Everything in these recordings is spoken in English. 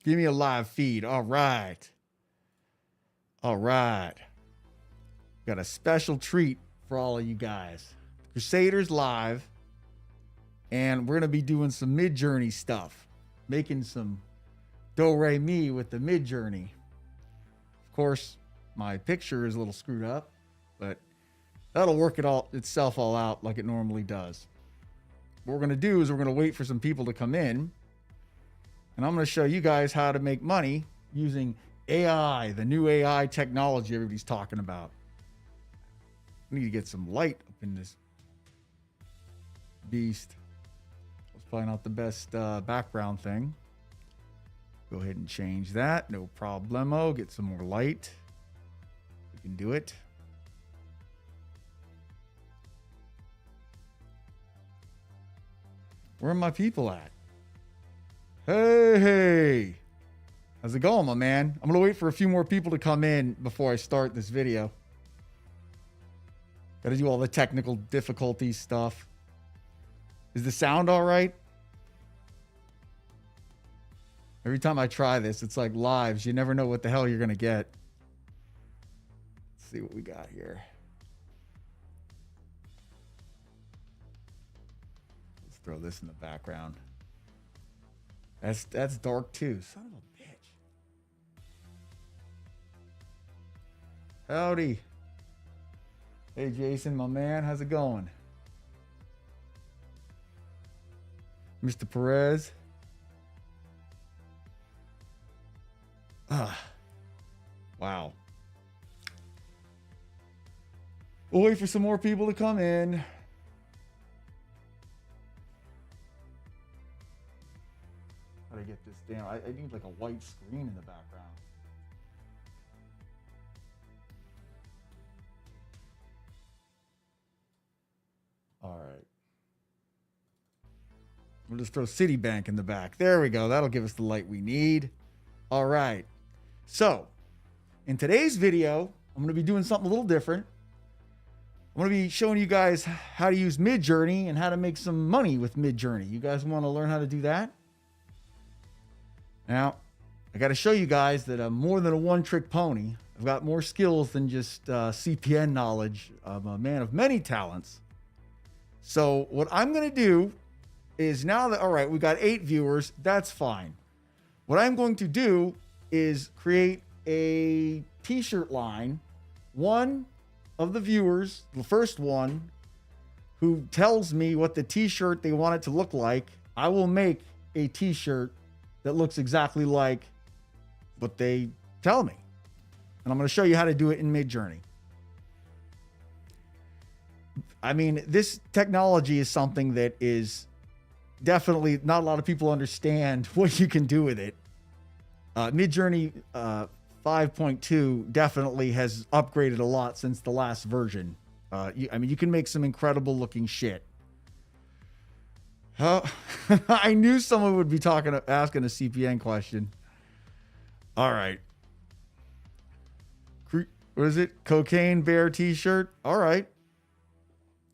Give me a live feed. All right. All right. Got a special treat for all of you guys. Crusaders live. And we're going to be doing some Midjourney stuff. Making some do-re-mi with the Midjourney. Of course, my picture is a little screwed up, but that'll work itself all out like it normally does. What we're going to do is we're going to wait for some people to come in. And I'm going to show you guys how to make money using AI, the new AI technology everybody's talking about. I need to get some light up in this beast. It's probably not the best background thing. Go ahead and change that. No problemo. Get some more light. We can do it. Where are my people at? Hey. How's it going, my man? I'm going to wait for a few more people to come in before I start this video. Got to do all the technical difficulty stuff. Is the sound all right? Every time I try this, it's like lives. You never know what the hell you're going to get. Let's see what we got here. Let's throw this in the background. That's dark too. Son of a bitch. Howdy. Hey, Jason, my man. How's it going? Mr. Perez. Wow. We'll wait for some more people to come in. How do I get this down? I need like a white screen in the background. All right. We'll just throw Citibank in the back. There we go. That'll give us the light we need. All right. So, in today's video, I'm going to be doing something a little different. I'm going to be showing you guys how to use Midjourney and how to make some money with Midjourney. You guys want to learn how to do that? Now, I got to show you guys that I'm more than a one-trick pony. I've got more skills than just CPN knowledge. I'm a man of many talents. So what I'm going to do is now that, all right, we've got 8 viewers, that's fine. What I'm going to do is create a t-shirt line. One of the viewers, the first one, who tells me what the t-shirt they want it to look like, I will make a t-shirt that looks exactly like what they tell me. And I'm going to show you how to do it in Midjourney. I mean, this technology is something that is definitely not a lot of people understand what you can do with it. Midjourney 5.2 definitely has upgraded a lot since the last version. I mean, you can make some incredible looking shit. I knew someone would be asking a CPN question. All right. What is it? Cocaine Bear t-shirt. All right.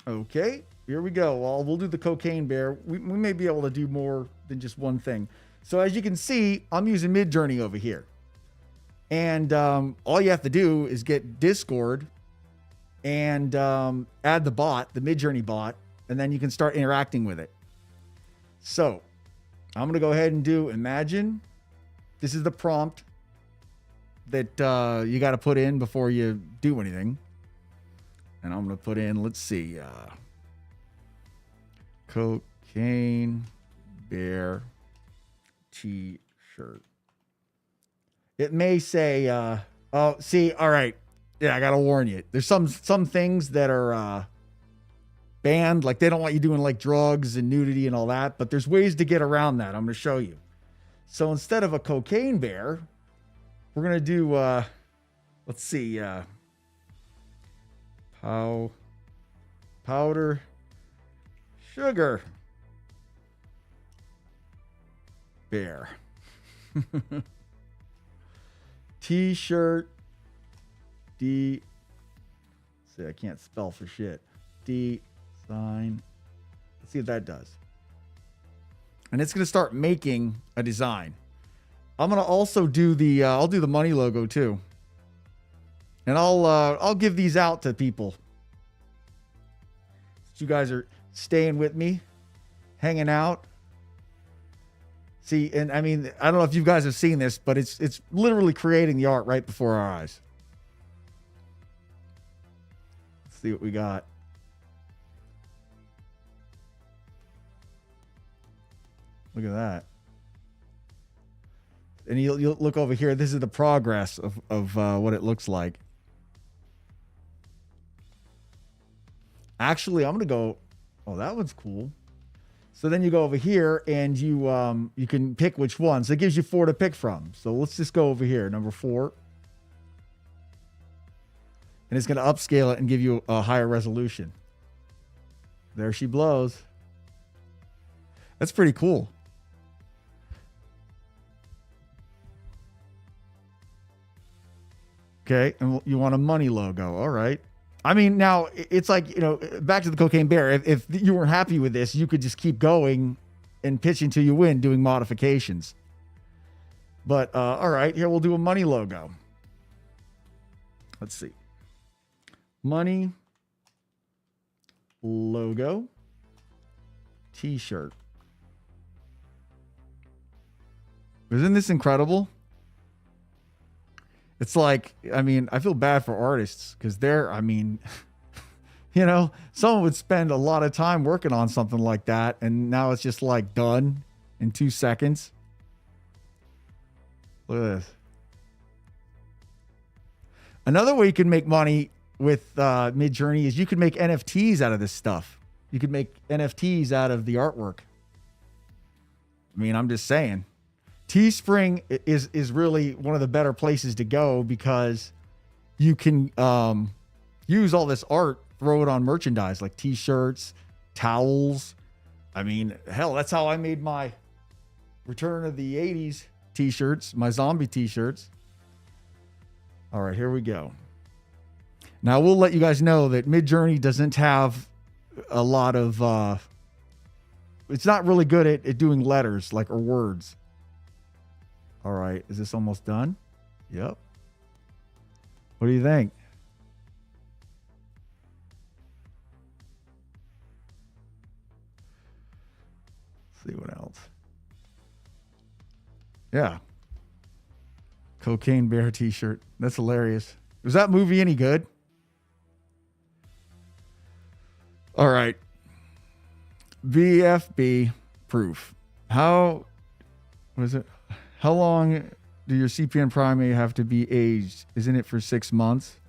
Okay, here we go. Well, we'll do the Cocaine Bear. We may be able to do more than just one thing. So as you can see, I'm using Midjourney over here. And all you have to do is get Discord and add the bot, the Midjourney bot, and then you can start interacting with it. So I'm going to go ahead and do Imagine. This is the prompt that you got to put in before you do anything. And I'm going to put in, let's see, Cocaine Bear t-shirt. It may say, oh, see, all right. Yeah, I got to warn you. There's some things that are banned. Like they don't want you doing like drugs and nudity and all that. But there's ways to get around that. I'm going to show you. So instead of a cocaine bear, we're going to do, let's see, powder sugar bear. T-shirt. See, I can't spell for shit. Design. Let's see what that does. And it's going to start making a design. I'm gonna also do the I'll do the money logo too. And I'll give these out to people. You guys are staying with me, hanging out. See, and I mean, I don't know if you guys have seen this, but it's literally creating the art right before our eyes. Let's see what we got. Look at that. And you'll look over here. This is the progress of what it looks like. Actually, I'm gonna go. Oh, that one's cool. So then you go over here and you can pick which one. So it gives you 4 to pick from. So let's just go over here, number 4, and it's gonna upscale it and give you a higher resolution. There she blows. That's pretty cool. Okay, and you want a money logo. All right. I mean, now it's like, you know, back to the cocaine bear. If you weren't happy with this, you could just keep going and pitch until you win, doing modifications. But all right, here we'll do a money logo. Let's see. Money logo t-shirt. Isn't this incredible? It's like, I mean, I feel bad for artists because they're, I mean, you know, someone would spend a lot of time working on something like that, and now it's just like done in 2 seconds. Look at this. Another way you can make money with Midjourney is you can make NFTs out of this stuff. You could make NFTs out of the artwork. I mean, I'm just saying. Teespring is really one of the better places to go because you can use all this art, throw it on merchandise like t-shirts, towels. I mean, hell, that's how I made my Return of the 80s t-shirts, my zombie t-shirts. All right, here we go. Now, we'll let you guys know that Midjourney doesn't have a lot of... it's not really good at doing letters or words. All right, is this almost done? Yep. What do you think? Let's see what else. Yeah. Cocaine bear t-shirt. That's hilarious. Was that movie any good? All right. VFB proof. How was it? How long do your CPN primary have to be aged? Isn't it for 6 months?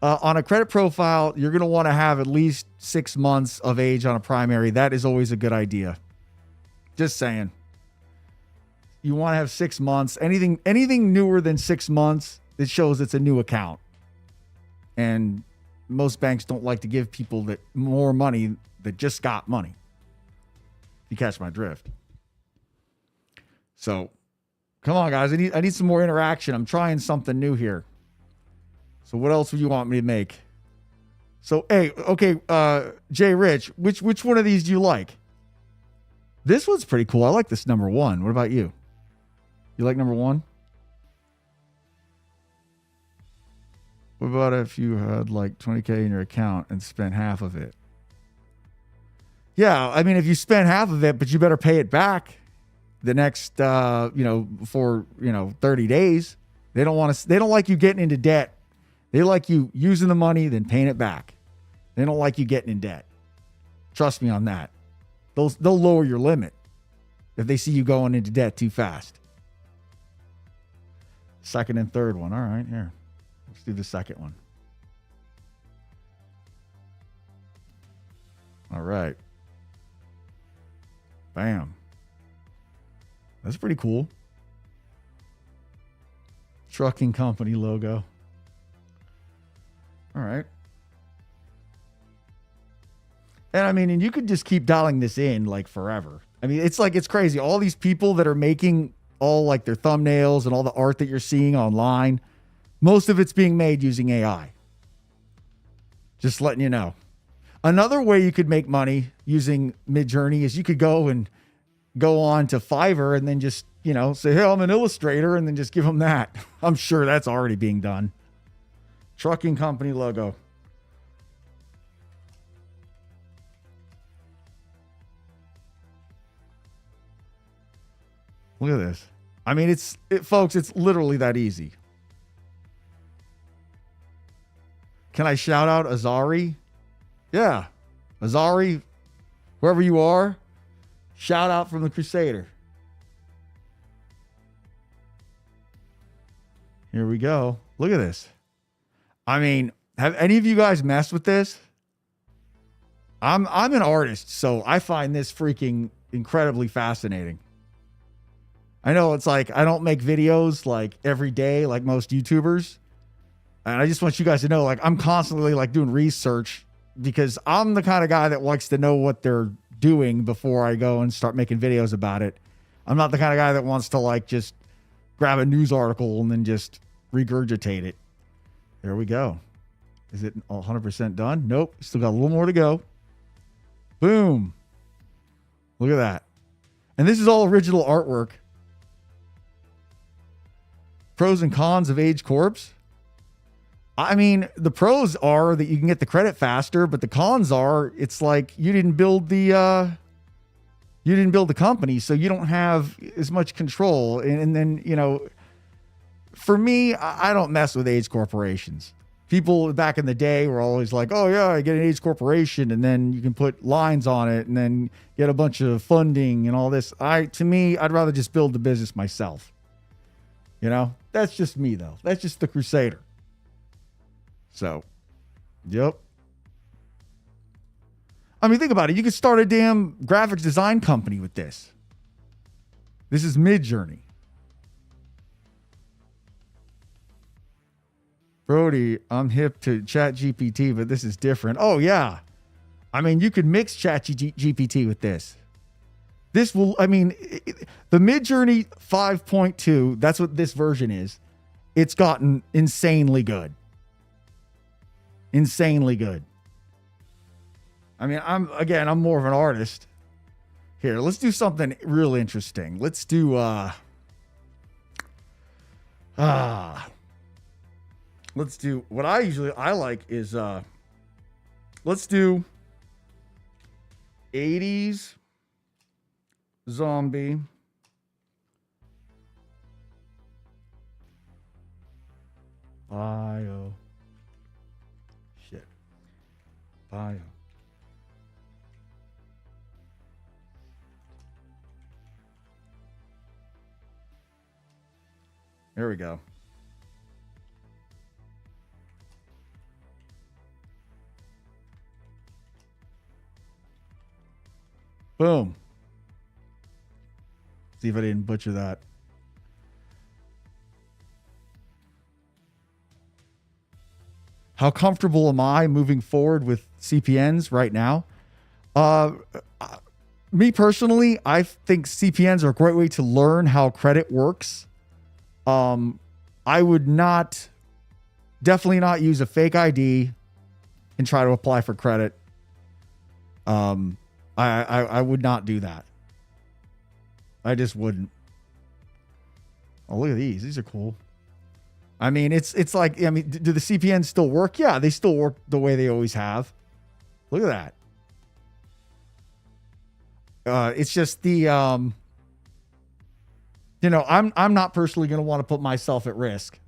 On a credit profile, you're going to want to have at least 6 months of age on a primary. That is always a good idea. Just saying. You want to have 6 months. Anything newer than 6 months, it shows it's a new account. And most banks don't like to give people that more money that just got money. You catch my drift. So, come on, guys. I need some more interaction. I'm trying something new here. So what else would you want me to make? So, hey, okay, Jay Rich, which one of these do you like? This one's pretty cool. I like this number 1. What about you? You like number 1? What about if you had like 20K in your account and spent half of it? Yeah, I mean, if you spend half of it, but you better pay it back the next, for 30 days. They don't like you getting into debt. They like you using the money, then paying it back. They don't like you getting in debt. Trust me on that. They'll lower your limit if they see you going into debt too fast. Second and third one. All right, here. Let's do the second one. All right. Bam. That's pretty cool. Trucking company logo. All right. And I mean, and you could just keep dialing this in like forever. I mean, it's crazy. All these people that are making all like their thumbnails and all the art that you're seeing online, most of it's being made using AI. Just letting you know. Another way you could make money using Midjourney is you could go and go on to Fiverr and then just, say, hey, I'm an illustrator, and then just give them that. I'm sure that's already being done. Trucking company logo. Look at this. I mean, folks, it's literally that easy. Can I shout out Azari? Yeah. Azari, whoever you are, shout out from the Crusader. Here we go. Look at this. I mean, have any of you guys messed with this? I'm an artist, so I find this freaking incredibly fascinating. I know it's like I don't make videos like every day like most YouTubers. And I just want you guys to know, like, I'm constantly like doing research because I'm the kind of guy that likes to know what they're doing before I go and start making videos about it. I'm not the kind of guy that wants to like just grab a news article and then just regurgitate it. There we go. Is it 100% done? Nope. Still got a little more to go. Boom. Look at that. And this is all original artwork. Pros and cons of Age Corpse. I mean, the pros are that you can get the credit faster, but the cons are it's like you didn't build the company, so you don't have as much control. And then, for me, I don't mess with AIDS corporations. People back in the day were always like, oh yeah, I get an AIDS corporation and then you can put lines on it and then get a bunch of funding and all this. To me, I'd rather just build the business myself. That's just me though. That's just the Crusader. So, yep. I mean, think about it. You could start a damn graphics design company with this. This is Midjourney. Brody, I'm hip to ChatGPT, but this is different. Oh, yeah. I mean, you could mix ChatGPT with this. This will, I mean, the Midjourney 5.2, that's what this version is. It's gotten insanely good. Insanely good. I mean, I'm more of an artist. Here, let's do something real interesting. Let's do, let's do, what I like is, let's do 80s zombie. Bio. There we go. Boom. See if I didn't butcher that. How comfortable am I moving forward with CPNs right now? Me personally, I think CPNs are a great way to learn how credit works. I would definitely not use a fake ID and try to apply for credit. I would not do that. I just wouldn't. Oh, look at these. These are cool. I mean, it's like, I mean, do the CPNs still work? Yeah, they still work the way they always have. Look at that. It's just the, I'm not personally going to want to put myself at risk.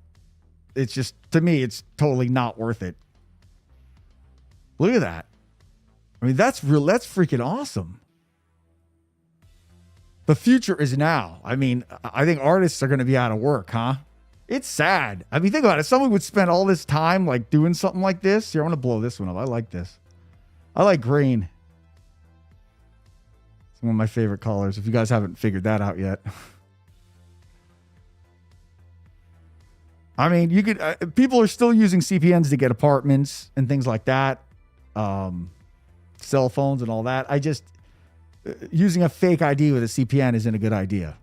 It's just, to me, it's totally not worth it. Look at that. I mean, that's freaking awesome. The future is now. I mean, I think artists are going to be out of work, huh? It's sad. I mean, think about it. Someone would spend all this time like doing something like this. Here, I want to blow this one up. I like this. I like green. It's one of my favorite colors. If you guys haven't figured that out yet. I mean, you could. People are still using CPNs to get apartments and things like that. Cell phones and all that. Using a fake ID with a CPN isn't a good idea.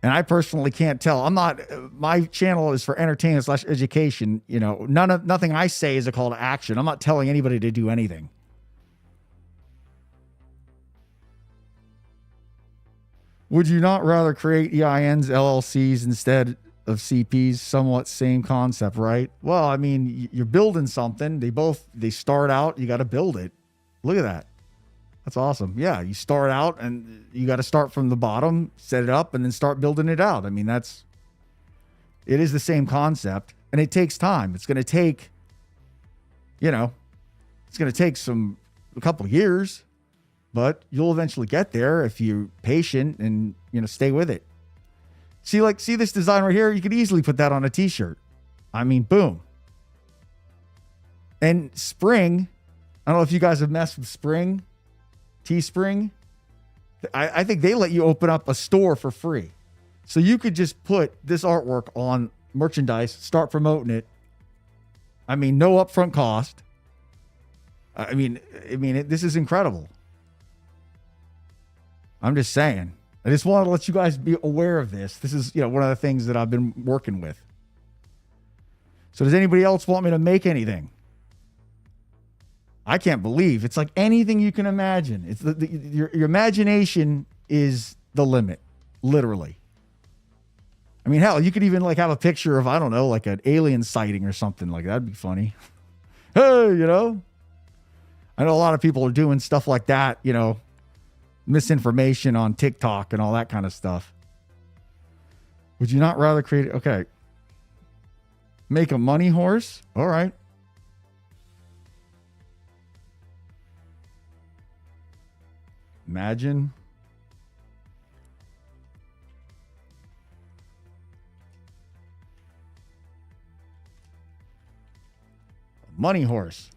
And I personally can't tell. My channel is for entertainment / education. Nothing I say is a call to action. I'm not telling anybody to do anything. Would you not rather create EINs, LLCs instead of CPs? Somewhat same concept, right? Well, I mean, you're building something. They start out, you got to build it. Look at that. That's awesome. Yeah, you start out and you got to start from the bottom, set it up, and then start building it out. I mean, it is the same concept, and it takes time. It's going to take, it's going to take a couple of years, but you'll eventually get there if you're patient and, stay with it. See this design right here? You could easily put that on a t-shirt. I mean, boom. And Spring, I don't know if you guys have messed with Spring, Teespring. I think they let you open up a store for free. So you could just put this artwork on merchandise, start promoting it. I mean, no upfront cost. This is incredible. I'm just saying. I just wanted to let you guys be aware of this. This is, one of the things that I've been working with. So does anybody else want me to make anything? I can't believe it's like anything you can imagine. It's your imagination is the limit, literally. I mean, hell, you could even have a picture of, I don't know, like an alien sighting or something like that. That'd be funny. Hey, I know a lot of people are doing stuff like that, misinformation on TikTok and all that kind of stuff. Would you not rather create, okay, make a money horse? All right. Imagine. A money horse.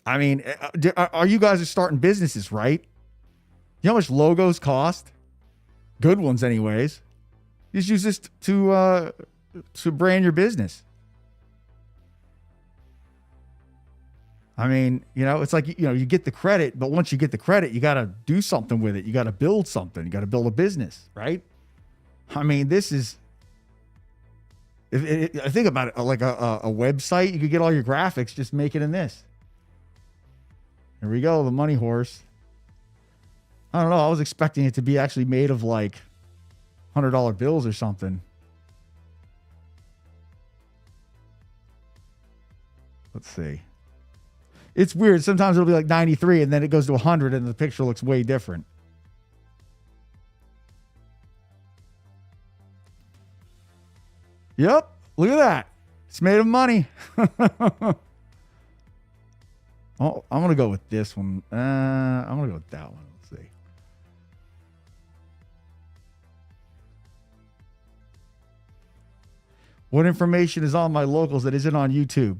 I mean, are you guys starting businesses, right? You know how much logos cost? Good ones, anyways. Just use this to brand your business. I mean, it's like, you get the credit, but once you get the credit, you got to do something with it. You got to build something. You got to build a business, right? I mean, this is, I think about it like a website. You could get all your graphics, just make it in this. Here we go, the money horse. I don't know. I was expecting it to be actually made of like $100 bills or something. Let's see. It's weird. Sometimes it'll be like 93 and then it goes to 100 and the picture looks way different. Yep. Look at that. It's made of money. Oh, I'm going to go with this one. I'm going to go with that one. Let's see. What information is on my locals that isn't on YouTube?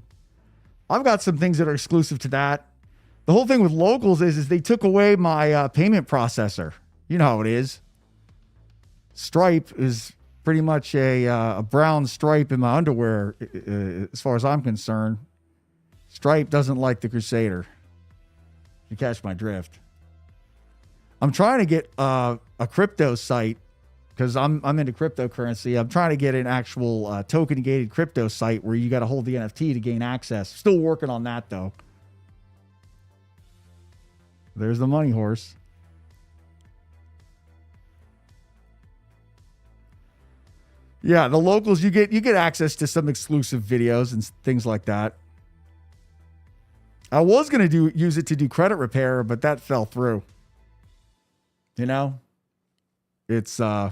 I've got some things that are exclusive to that. The whole thing with locals is they took away my payment processor. You know how it is. Stripe is pretty much a brown stripe in my underwear, as far as I'm concerned. Stripe doesn't like the Crusader. You catch my drift. I'm trying to get a crypto site because I'm into cryptocurrency. I'm trying to get an actual token-gated crypto site where you got to hold the NFT to gain access. Still working on that, though. There's the money horse. Yeah, the locals, you get access to some exclusive videos and things like that. I was going to use it to do credit repair, but that fell through. It's, I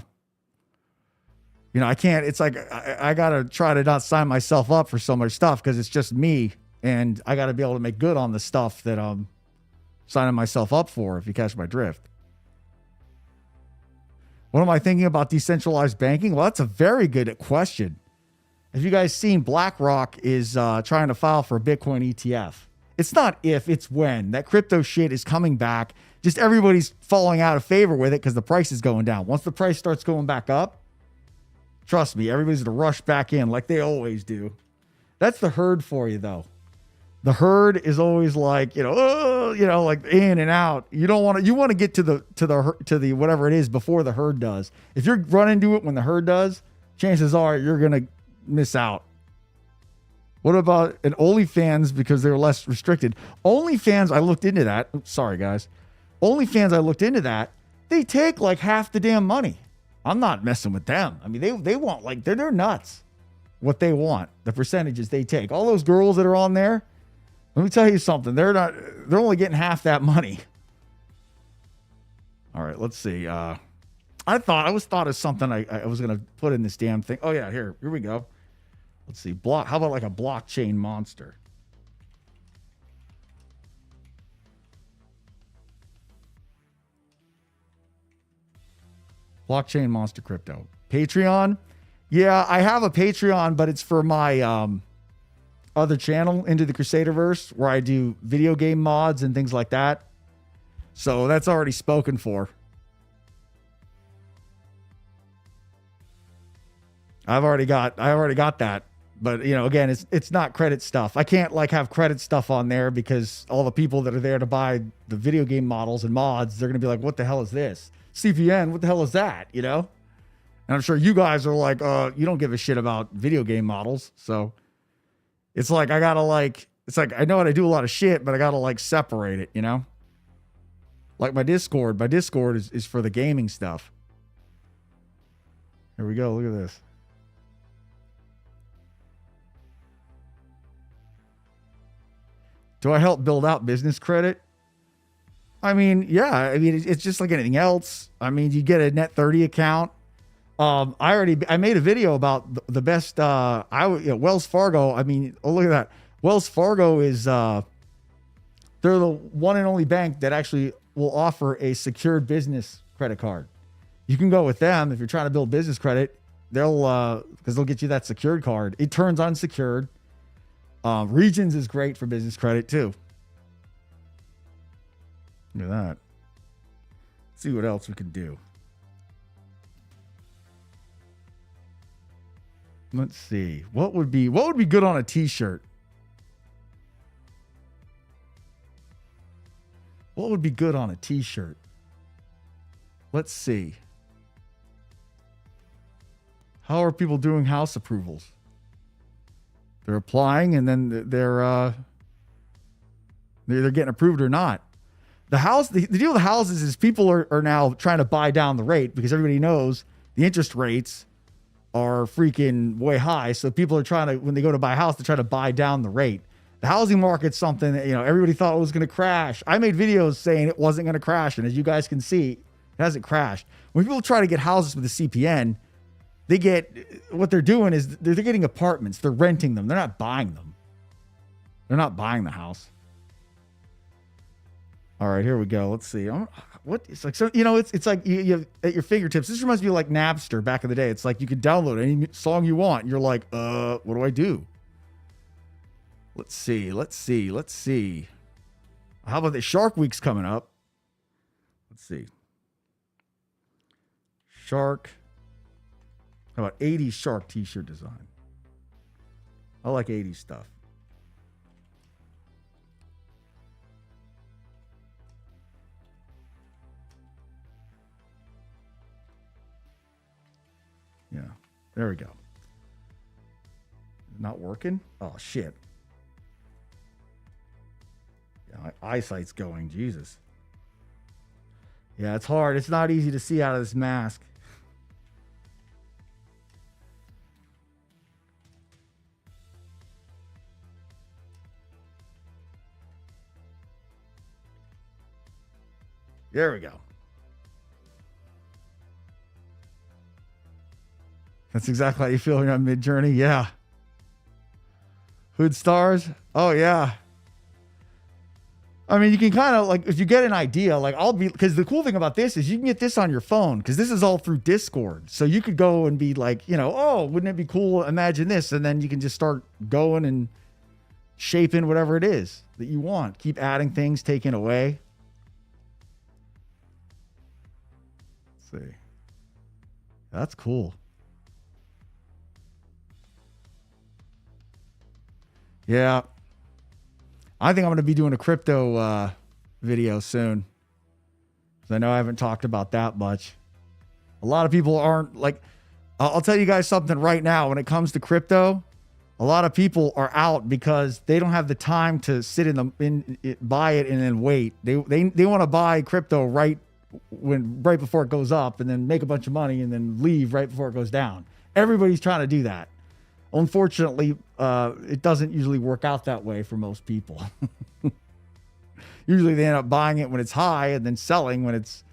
can't, it's like, I got to try to not sign myself up for so much stuff because it's just me and I got to be able to make good on the stuff that I'm signing myself up for, if you catch my drift. What am I thinking about decentralized banking? Well, that's a very good question. Have you guys seen BlackRock is trying to file for a Bitcoin ETF? It's not if, it's when. That crypto shit is coming back. Just everybody's falling out of favor with it because the price is going down. Once the price starts going back up, trust me, everybody's going to rush back in like they always do. That's the herd for you, though. The herd is always like, like in and out. You want to get to the whatever it is before the herd does. If you're running into it when the herd does, chances are you're going to miss out. What about an OnlyFans because they're less restricted? OnlyFans, I looked into that. Oops, sorry, guys. OnlyFans, I looked into that. They take like half the damn money. I'm not messing with them. I mean, they want like, they're nuts. What they want, the percentages they take. All those girls that are on there, let me tell you something. They're only getting half that money. All right, let's see. I was thought of something I was going to put in this damn thing. Oh yeah, here we go. Let's see. How about like a blockchain monster? Blockchain monster crypto. Patreon. Yeah, I have a Patreon, but it's for my other channel, Into the Crusaderverse, where I do video game mods and things like that. So that's already spoken for. I already got that. But, you know, again, it's not credit stuff. I can't like have credit stuff on there because all the people that are there to buy the video game models and mods, they're going to be like, what the hell is this? CPN, what the hell is that? You know? And I'm sure you guys are like, you don't give a shit about video game models. So it's like, I got to like, it's like, I know how to do a lot of shit, but I got to like separate it, you know? Like my Discord is for the gaming stuff. Here we go. Look at this. Do I help build out business credit? I mean, yeah. I mean, it's just like anything else. I mean, you get a net 30 account. I made a video about the best. Wells Fargo. I mean, oh look at that. Wells Fargo is they're the one and only bank that actually will offer a secured business credit card. You can go with them if you're trying to build business credit. Because they'll get you that secured card. It turns unsecured. Regions is great for business credit too. Look at that. Let's see what else we can do. Let's see. What would be good on a t-shirt? What would be good on a t-shirt? Let's see. How are people doing house approvals? They're applying and then they're getting approved or not. The deal with the houses is people are now trying to buy down the rate because everybody knows the interest rates are freaking way high. So people are trying to, when they go to buy a house, they're trying to buy down the rate. The housing market's something that, you know, everybody thought it was going to crash. I made videos saying it wasn't going to crash. And as you guys can see, it hasn't crashed. When people try to get houses with a CPN, what they're doing is they're getting apartments. They're renting them. They're not buying them. They're not buying the house. All right, here we go. Let's see. It's like, so, you know, it's like you have at your fingertips. This reminds me of like Napster back in the day. It's like you could download any song you want. And you're like, what do I do? Let's see. How about the Shark Week's coming up? Let's see. Shark. How about 80s Shark t-shirt design? I like 80s stuff. Yeah, there we go. Not working? Oh, shit. Yeah, my eyesight's going. Jesus. Yeah, it's hard. It's not easy to see out of this mask. There we go. That's exactly how you feel when you're on Midjourney. Yeah. Hood stars. Oh, yeah. I mean, you can kind of like, if you get an idea, like because the cool thing about this is you can get this on your phone because this is all through Discord. So you could go and be like, you know, oh, wouldn't it be cool? Imagine this. And then you can just start going and shaping whatever it is that you want. Keep adding things, taking away. Let's see. That's cool. Yeah. I think I'm going to be doing a crypto video soon. Because I know I haven't talked about that much. A lot of people aren't like, I'll tell you guys something right now. When it comes to crypto, A lot of people are out because they don't have the time to sit buy it and then wait. They want to buy crypto right before it goes up and then make a bunch of money and then leave right before it goes down. Everybody's trying to do that. Unfortunately, it doesn't usually work out that way for most people. Usually they end up buying it when it's high and then selling when it's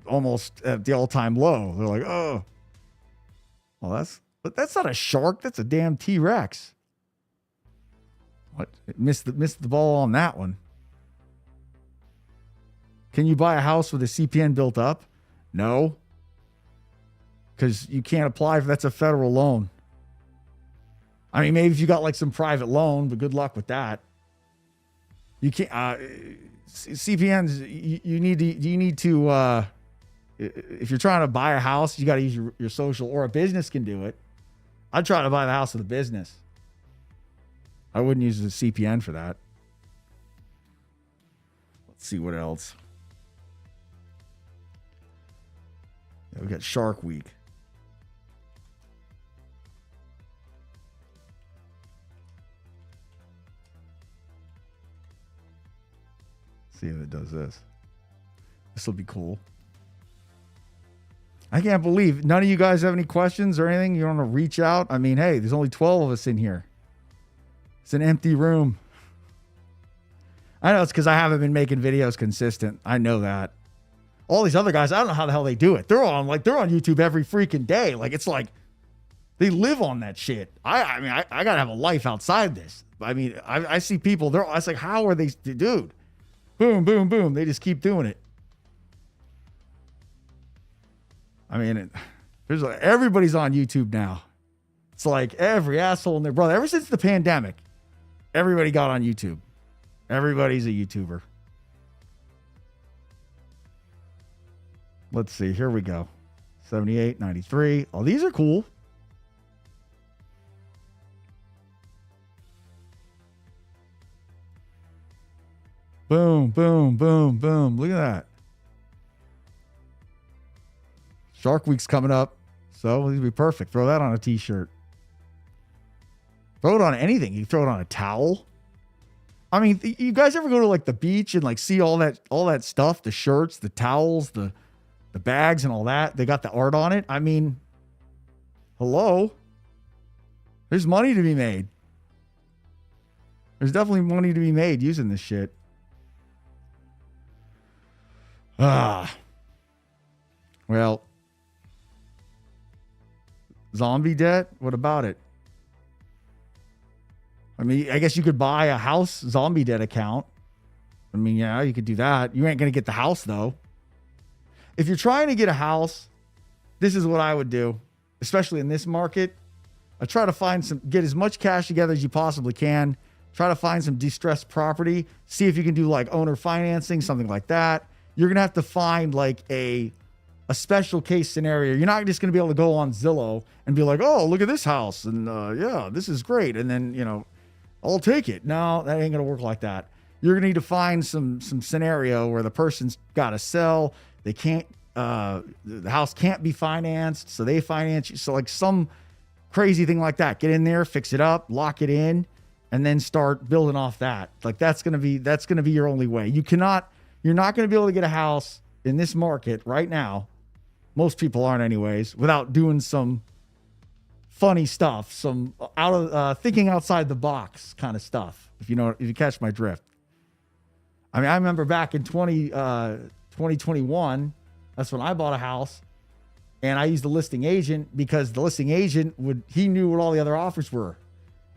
almost at the all-time low. They're like, oh, well, that's not a shark. That's a damn T-Rex. What? Missed the ball on that one. Can you buy a house with a CPN built up? No. Because you can't apply for that's a federal loan. I mean, maybe if you got like some private loan, but good luck with that. You can't. CPNs. You need to. If you're trying to buy a house, you got to use your social, or a business can do it. I'd try to buy the house with a business. I wouldn't use the CPN for that. Let's see what else. Yeah, we got Shark Week. See if it does this. This will be cool. I can't believe none of you guys have any questions or anything. You want to reach out? I mean, hey, there's only 12 of us in here. It's an empty room. I know it's because I haven't been making videos consistent. I know that. All these other guys, I don't know how the hell they do it. They're on YouTube every freaking day. Like, it's like they live on that shit. I mean, I gotta have a life outside this. I mean, I see people. I was like, how are they, dude? Boom, boom, boom. They just keep doing it. I mean, everybody's on YouTube now. It's like every asshole and their brother. Ever since the pandemic, everybody got on YouTube. Everybody's a YouTuber. Let's see. Here we go. 78, 93. Oh, these are cool. Boom, boom, boom, boom. Look at that. Shark Week's coming up. So it'll be perfect. Throw that on a t-shirt. Throw it on anything. You throw it on a towel. I mean, you guys ever go to like the beach and like see all that stuff, the shirts, the towels, the bags and all that? They got the art on it. I mean, hello. There's money to be made. There's definitely money to be made using this shit. Well, zombie debt? What about it? I mean, I guess you could buy a house zombie debt account. I mean, yeah, you could do that. You ain't going to get the house, though. If you're trying to get a house, this is what I would do, especially in this market. I try to get as much cash together as you possibly can. Try to find some distressed property. See if you can do like owner financing, something like that. You're going to have to find like a special case scenario. You're not just going to be able to go on Zillow and be like, oh, look at this house. And yeah, this is great. And then, I'll take it. No, that ain't going to work like that. You're going to need to find some scenario where the person's got to sell. They can't, the house can't be financed. So they finance you. So like some crazy thing like that, get in there, fix it up, lock it in, and then start building off that. Like that's going to be your only way. You're not going to be able to get a house in this market right now. Most people aren't anyways, without doing some funny stuff, some thinking outside the box kind of stuff. If you catch my drift. I mean, I remember back in 2021, that's when I bought a house, and I used the listing agent because the listing agent he knew what all the other offers were,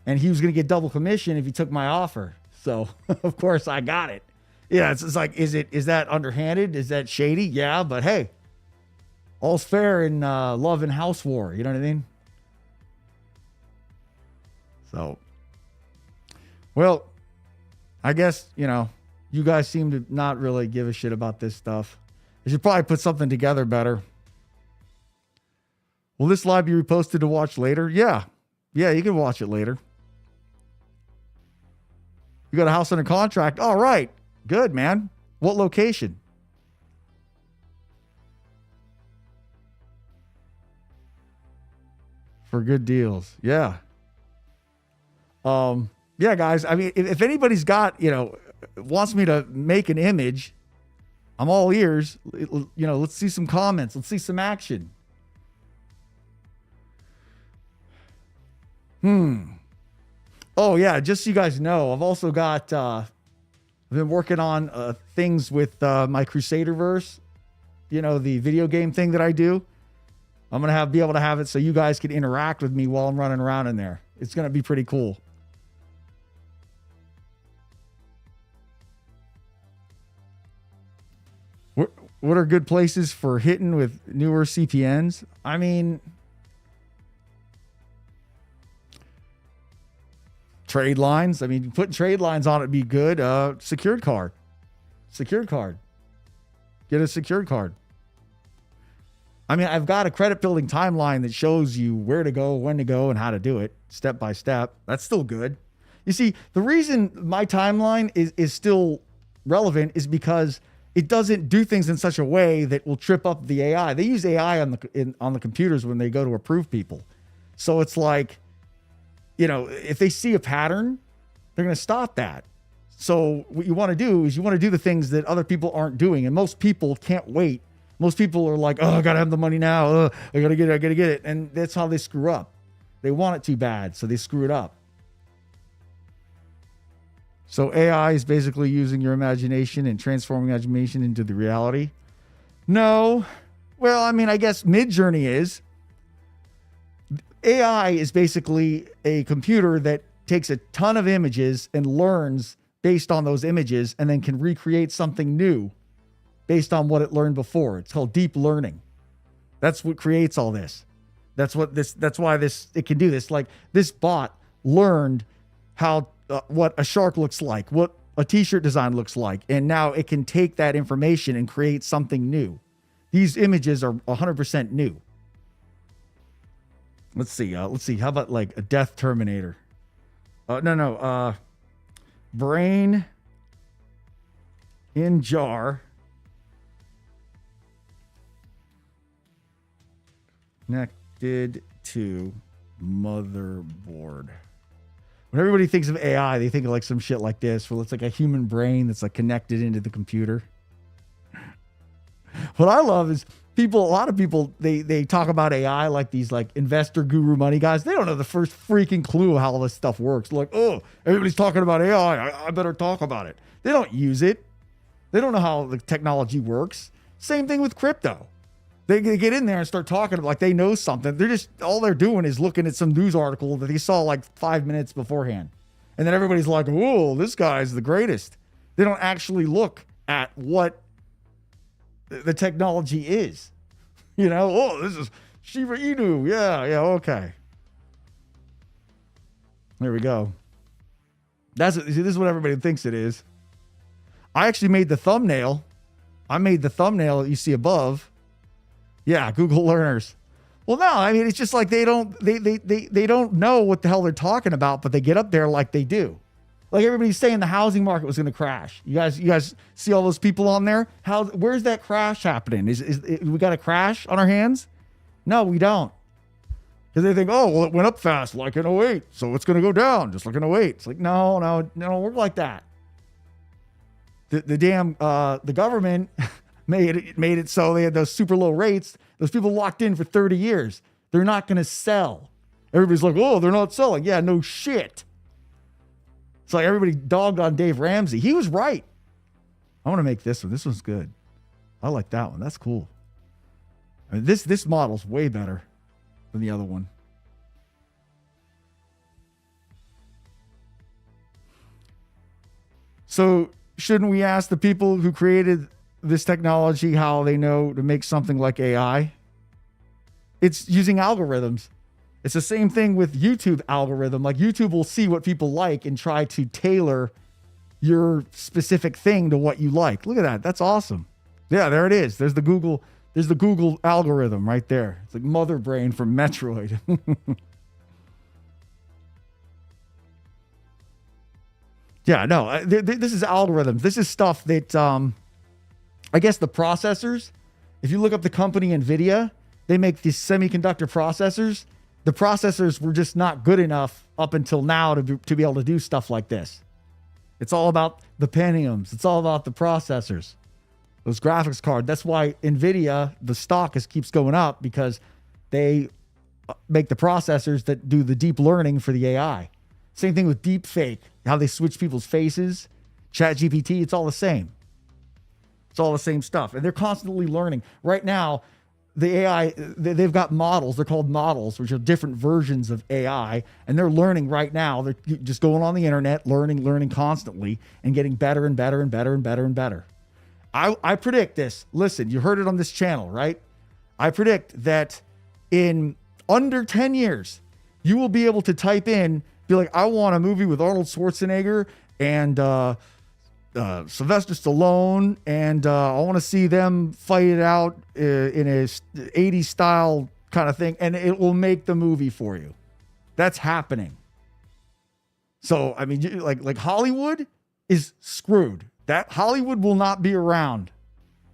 and he was going to get double commission if he took my offer. So of course I got it. Yeah, it's like, is that underhanded? Is that shady? Yeah, but hey, all's fair in love and house war. You know what I mean? So, well, I guess, you guys seem to not really give a shit about this stuff. I should probably put something together better. Will this live be reposted to watch later? Yeah. Yeah, you can watch it later. You got a house under contract? All right. Good, man. What location? For good deals. Yeah. Yeah, guys. I mean, if anybody's got, wants me to make an image, I'm all ears. Let's see some comments. Let's see some action. Oh yeah, just so you guys know, I've also got, I've been working on things with my Crusader verse, the video game thing that I do. I'm going to be able to have it so you guys can interact with me while I'm running around in there. It's going to be pretty cool. What are good places for hitting with newer CPNs? I mean, trade lines. I mean, putting trade lines on it would be good. Secured card. Get a secured card. I mean, I've got a credit building timeline that shows you where to go, when to go, and how to do it step by step. That's still good. You see, the reason my timeline is still relevant is because it doesn't do things in such a way that will trip up the AI. They use AI on the computers when they go to approve people. So it's like, if they see a pattern, they're going to stop that. So what you want to do is you want to do the things that other people aren't doing. And most people can't wait. Most people are like, oh, I got to have the money now. I got to get it. And that's how they screw up. They want it too bad, so they screw it up. So AI is basically using your imagination and transforming imagination into the reality. No. Well, I mean, I guess Midjourney is. AI is basically a computer that takes a ton of images and learns based on those images and then can recreate something new based on what it learned before. It's called deep learning. That's what creates all this. That's why it can do this. Like this bot learned how what a shark looks like, what a t-shirt design looks like, and now it can take that information and create something new. These images are 100% new. Let's see. How about like a death Terminator? Brain in jar. Connected to motherboard. When everybody thinks of AI, they think of like some shit like this, where it's like a human brain that's like connected into the computer. What I love is a lot of people, they talk about AI like these like investor guru money guys. They don't know the first freaking clue how all this stuff works. Like, oh, everybody's talking about AI. I better talk about it. They don't use it. They don't know how the technology works. Same thing with crypto. They get in there and start talking like they know something. All they're doing is looking at some news article that they saw like 5 minutes beforehand. And then everybody's like, whoa, this guy's the greatest. They don't actually look at what the technology is. This is Shiba Inu. Yeah, okay. There we go. This is what everybody thinks it is. I actually made the thumbnail. I made the thumbnail that you see above. Yeah, Google learners. Well, no, I mean, it's just like they don't know what the hell they're talking about, but they get up there like they do. Like everybody's saying the housing market was going to crash. You guys see all those people on there? Where's that crash happening? We got a crash on our hands? No, we don't. Because they think, oh, well, it went up fast like in 08, so it's going to go down just like in 08. It's like, no, it don't work like that. The government made it so they had those super low rates. Those people locked in for 30 years. They're not going to sell. Everybody's like, oh, they're not selling. Yeah, no shit. It's like everybody dogged on Dave Ramsey. He was right. I want to make this one. This one's good. I like that one. That's cool. I mean, this model's way better than the other one. So shouldn't we ask the people who created this technology how they know to make something like AI? It's using algorithms. It's the same thing with YouTube algorithm. Like YouTube will see what people like and try to tailor your specific thing to what you like. Look at that. That's awesome. Yeah, there it is. There's the Google algorithm right there. It's like Mother Brain from Metroid. Yeah, no, this is algorithms. This is stuff that, I guess the processors, if you look up the company NVIDIA, they make these semiconductor processors. The processors were just not good enough up until now to be able to do stuff like this. It's all about the Pentiums. It's all about the processors. Those graphics cards. That's why NVIDIA, the stock keeps going up, because they make the processors that do the deep learning for the AI. Same thing with deep fake, how they switch people's faces. ChatGPT, it's all the same. It's all the same stuff. And they're constantly learning. Right now, the AI, they've got models. They're called models, which are different versions of AI. And they're learning right now. They're just going on the internet, learning constantly, and getting better and better and better and better and better. I predict this. Listen, you heard it on this channel, right? I predict that in under 10 years, you will be able to type in, be like, I want a movie with Arnold Schwarzenegger and Sylvester Stallone, and I want to see them fight it out in a 80s style kind of thing, and it will make the movie for you. That's happening. So, I mean, like Hollywood is screwed. That Hollywood will not be around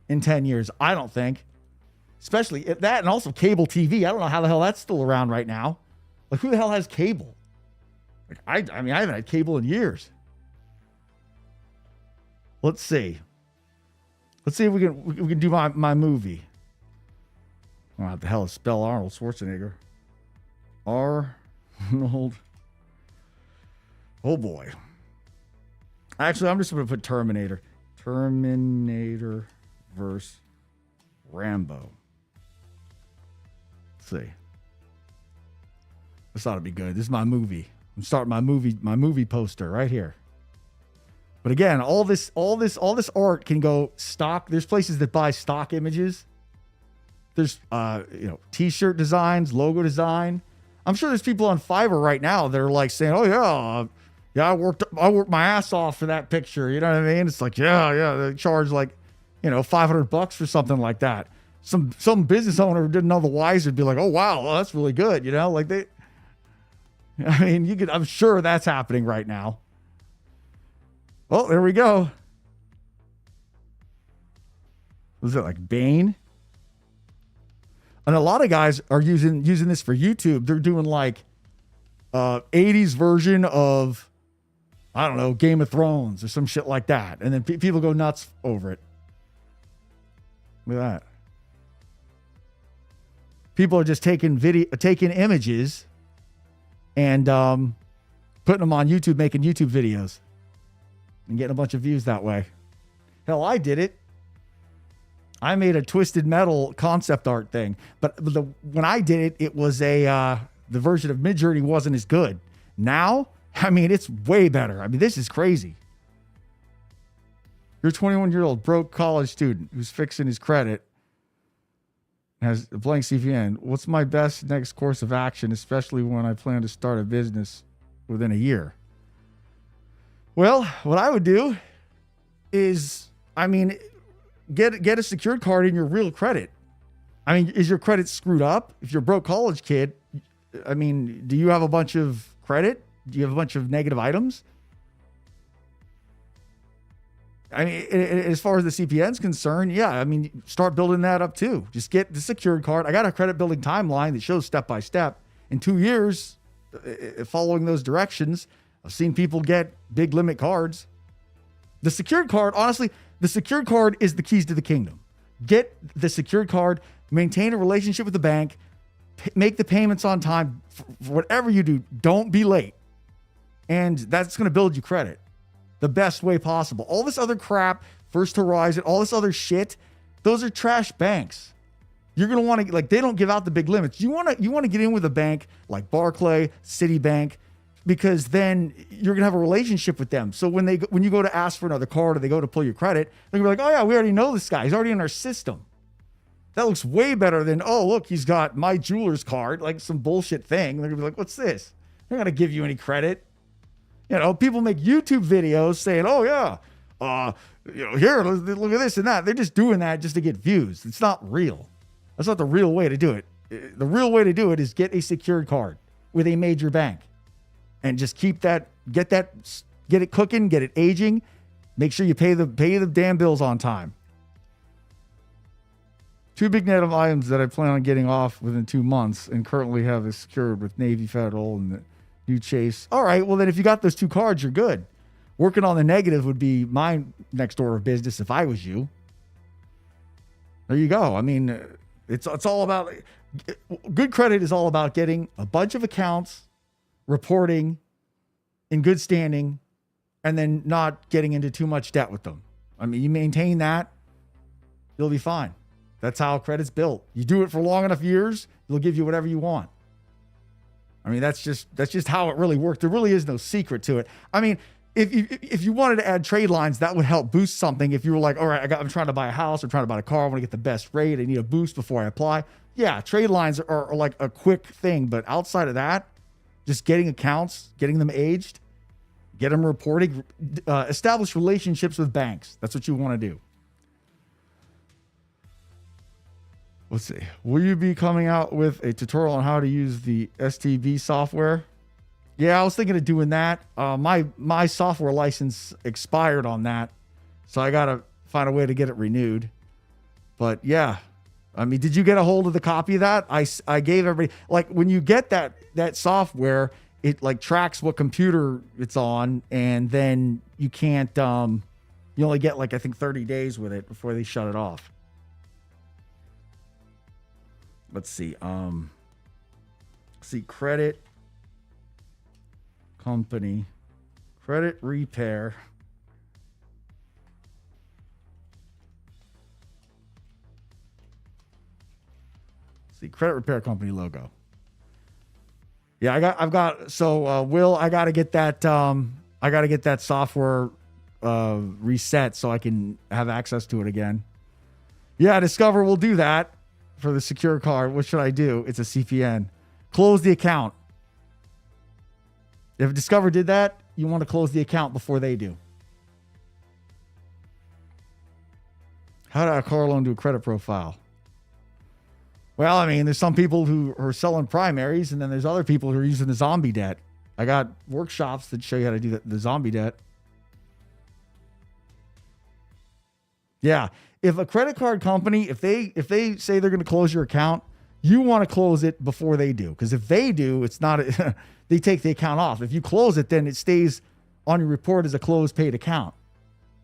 in 10 years, I don't think. Especially that, and also cable TV. I don't know how the hell that's still around right now. Like, who the hell has cable? Like, I mean, I haven't had cable in years. Let's see. Let's see if we can do my movie. I don't know how the hell to spell Arnold Schwarzenegger. Arnold. Oh boy. Actually, I'm just going to put Terminator. Terminator versus Rambo. Let's see. This ought to be good. This is my movie. I'm starting my movie poster right here. But again, all this art can go stock. There's places that buy stock images. There's t-shirt designs, logo design. I'm sure there's people on Fiverr right now that are like saying, "Oh yeah, I worked my ass off for that picture." You know what I mean? It's like, yeah, they charge like, $500 for something like that. Some business owner who didn't know the wise would be like, "Oh wow, well, that's really good." Like they. I mean, I'm sure that's happening right now. Oh, there we go. Was it like Bane? And a lot of guys are using this for YouTube. They're doing like 80s version of, I don't know, Game of Thrones or some shit like that. And then people go nuts over it. Look at that. People are just taking images and putting them on YouTube, making YouTube videos and getting a bunch of views that way. Hell, I did it. I made a Twisted Metal concept art thing, but when I did it, it was the version of Midjourney wasn't as good. Now, I mean, it's way better. I mean, this is crazy. You're a 21-year-old broke college student who's fixing his credit, has a blank CPN. What's my best next course of action, especially when I plan to start a business within a year? Well, what I would do is, get a secured card in your real credit. I mean, is your credit screwed up? If you're a broke college kid, do you have a bunch of credit? Do you have a bunch of negative items? As far as the CPN is concerned, yeah, start building that up too. Just get the secured card. I got a credit building timeline that shows step by step. In 2 years, following those directions, I've seen people get big limit cards. The secured card, honestly, the secured card is the keys to the kingdom. Get the secured card, maintain a relationship with the bank, make the payments on time. For whatever you do, don't be late. And that's going to build you credit the best way possible. All this other crap, First Horizon, all this other shit, those are trash banks. You're going to want to, they don't give out the big limits. You want to get in with a bank like Barclay, Citibank, because then you're going to have a relationship with them. So when you go to ask for another card or they go to pull your credit, they're going to be like, "Oh yeah, we already know this guy. He's already in our system." That looks way better than, "Oh, look, he's got my jeweler's card," like some bullshit thing. They're going to be like, "What's this?" They're not going to give you any credit. People make YouTube videos saying, "Oh yeah, here, look at this and that." They're just doing that just to get views. It's not real. That's not the real way to do it. The real way to do it is get a secured card with a major bank. And just keep that, get it cooking, get it aging. Make sure you pay the damn bills on time. Two big net of items that I plan on getting off within 2 months and currently have it secured with Navy Federal and the new Chase. All right, well then if you got those 2 cards, you're good. Working on the negative would be my next order of business if I was you. There you go. I mean, it's all about, good credit is all about getting a bunch of accounts, reporting in good standing, and then not getting into too much debt with them. I mean, you maintain that, you'll be fine. That's how credit's built. You do it for long enough years, it'll give you whatever you want. I mean, that's just how it really works. There really is no secret to it. I mean, if you wanted to add trade lines, that would help boost something. If you were like, all right, I'm trying to buy a house, I'm trying to buy a car, I want to get the best rate, I need a boost before I apply. Yeah, trade lines are like a quick thing. But outside of that, just getting accounts, getting them aged, get them reporting, establish relationships with banks. That's what you want to do. Let's see. Will you be coming out with a tutorial on how to use the STB software? Yeah, I was thinking of doing that. My software license expired on that, so I got to find a way to get it renewed. But yeah, I mean, did you get a hold of the copy of that? I gave everybody, like, when you get that software, it like tracks what computer it's on, and then you can't, you only get like, I think 30 days with it before they shut it off. Let's see. Credit company, credit repair. See, credit repair company logo. Yeah, I've got, so Will, I got to get that software reset so I can have access to it again. Yeah, Discover will do that for the secure card. What should I do? It's a CPN. Close the account. If Discover did that, you want to close the account before they do. How do a car loan do a credit profile? Well, I mean, there's some people who are selling primaries, and then there's other people who are using the zombie debt. I got workshops that show you how to do the zombie debt. Yeah. If a credit card company, if they say they're going to close your account, you want to close it before they do. Because if they do, it's not, they take the account off. If you close it, then it stays on your report as a closed paid account.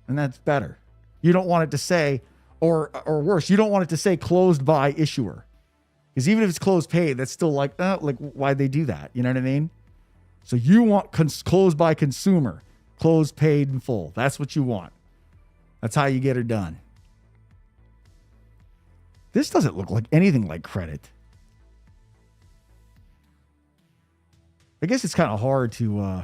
And that's better. You don't want it to say, or worse, you don't want it to say closed by issuer. Because even if it's closed paid, that's still like why'd they do that? You know what I mean? So you want closed by consumer, closed paid in full. That's what you want. That's how you get her done. This doesn't look like anything like credit. I guess it's kind of hard to,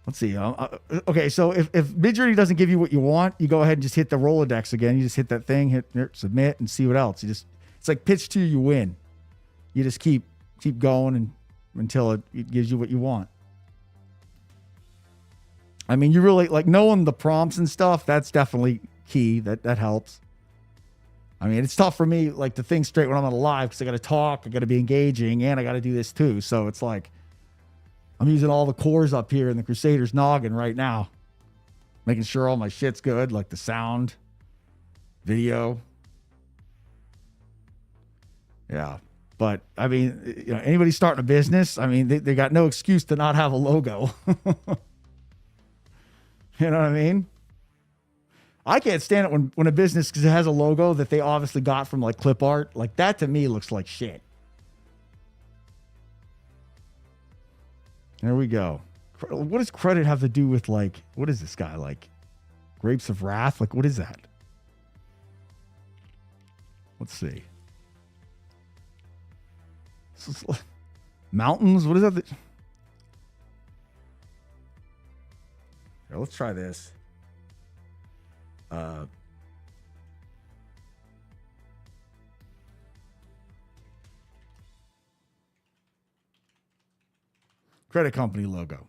let's see. Okay, so if Midjourney doesn't give you what you want, you go ahead and just hit the Rolodex again. You just hit that thing, hit submit, and see what else. It's like pitch 2, you win. You just keep going until it gives you what you want. I mean, you really, like, knowing the prompts and stuff, that's definitely key. That helps. I mean, it's tough for me, like, to think straight when I'm on live because I got to talk, I got to be engaging, and I got to do this too. So it's like I'm using all the cores up here in the Crusader's noggin right now, making sure all my shit's good, like the sound, video. Yeah. But, I mean, you know, anybody starting a business, I mean, they got no excuse to not have a logo. You know what I mean? I can't stand it when a business, because it has a logo that they obviously got from like clip art. Like, that to me looks like shit. There we go. What does credit have to do with, like, what is this guy, like Grapes of Wrath? Like, what is that? Let's see. Mountains? What is that? Here, let's try this. Credit company logo.